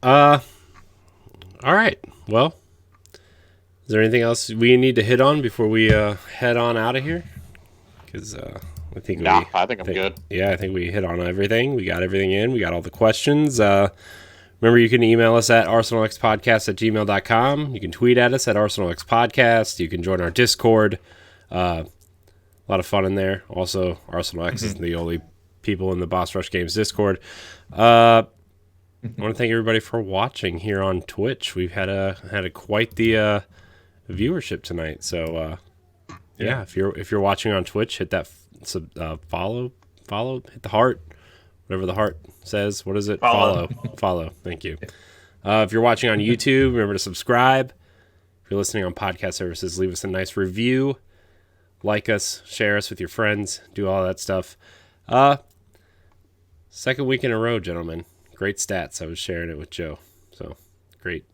All right. Well, is there anything else we need to hit on before we head on out of here? Because I think I'm good. Yeah, I think we hit on everything. We got everything in. We got all the questions. Remember, you can email us at arsenalxpodcast@gmail.com. You can tweet at us at arsenalxpodcast. You can join our Discord. A lot of fun in there. Also, Arsenal X is the only people in the Boss Rush Games Discord. I want to thank everybody for watching here on Twitch. We've had quite the viewership tonight. So if you're watching on Twitch, hit that follow, hit the heart, whatever the heart says. What is it? Follow. Thank you. If you're watching on YouTube, remember to subscribe. If you're listening on podcast services, leave us a nice review. Like us, share us with your friends, do all that stuff. Second week in a row, gentlemen. Great stats. I was sharing it with Joe. So great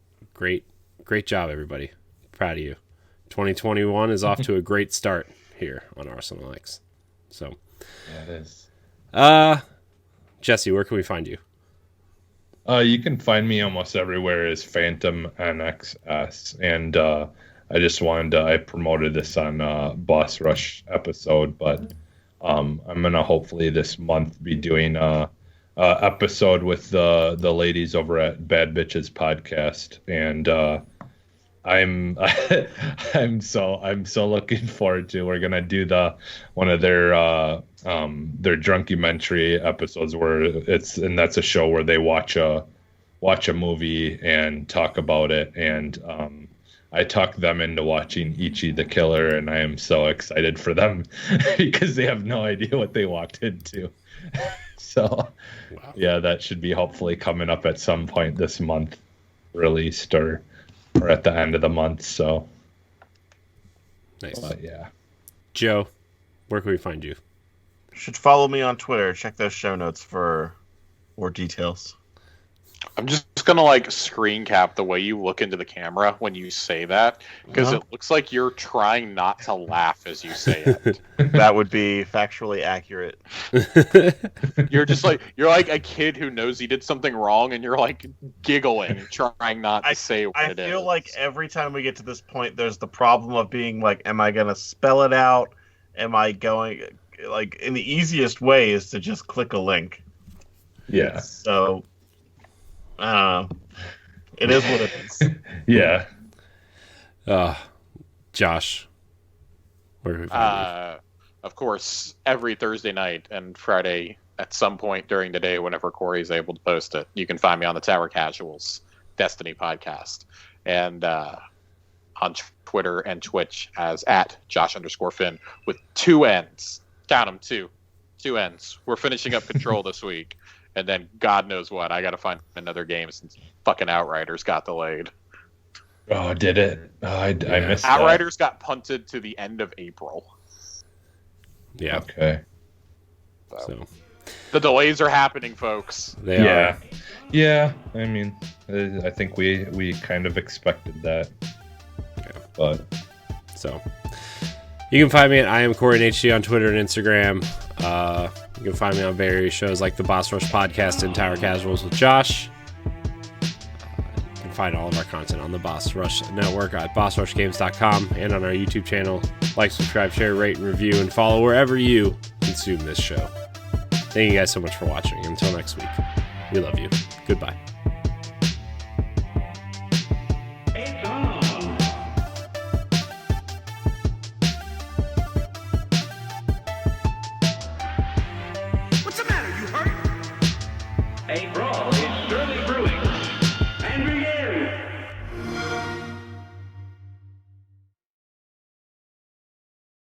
job, everybody. Proud of you. 2021 is off to a great start here on Arsenal X. So it is. Jesse, where can we find you? You can find me almost everywhere as Phantom NXS, and I promoted this on Boss Rush episode, but I'm gonna hopefully this month be doing a episode with the ladies over at Bad Bitches Podcast, and I'm so looking forward to. We're gonna do one of their drunkumentary episodes where that's a show where they watch a movie and talk about it, and I talked them into watching Ichi the Killer, and I am so excited for them because they have no idea what they walked into. So, that should be hopefully coming up at some point this month, released or at the end of the month. So, nice. Yeah. Joe, where can we find you? Should follow me on Twitter. Check those show notes for more details. I'm just gonna like screen cap the way you look into the camera when you say that, because it looks like you're trying not to laugh as you say it. That would be factually accurate. You're like a kid who knows he did something wrong, and you're like giggling, trying not to say what it is. I feel like every time we get to this point, there's the problem of being like, am I gonna spell it out? Am I going like in the easiest way is to just click a link. Yeah. So. It is what it is. Yeah. Josh, where do we find you? Of course, every Thursday night and Friday at some point during the day, whenever Corey's able to post it, you can find me on the Tower Casuals Destiny podcast, and on Twitter and Twitch as @Josh_Finn with 2 N's. Count them, 2 N's. We're finishing up Control this week. And then God knows what. I got to find another game since fucking Outriders got delayed. Oh, did it? Oh, I missed that. Outriders got punted to the end of April. Yeah. Okay. So the delays are happening, folks. They Yeah. are. Yeah. I mean, I think we kind of expected that. Yeah. But So you can find me at I am Corey HD on Twitter and Instagram. You can find me on various shows like the Boss Rush podcast and Tower Casuals with Josh. You can find all of our content on the Boss Rush Network at bossrushgames.com and on our YouTube channel. Like, subscribe, share, rate, and review, and follow wherever you consume this show. Thank you guys so much for watching. Until next week, we love you. Goodbye. Hey, bro.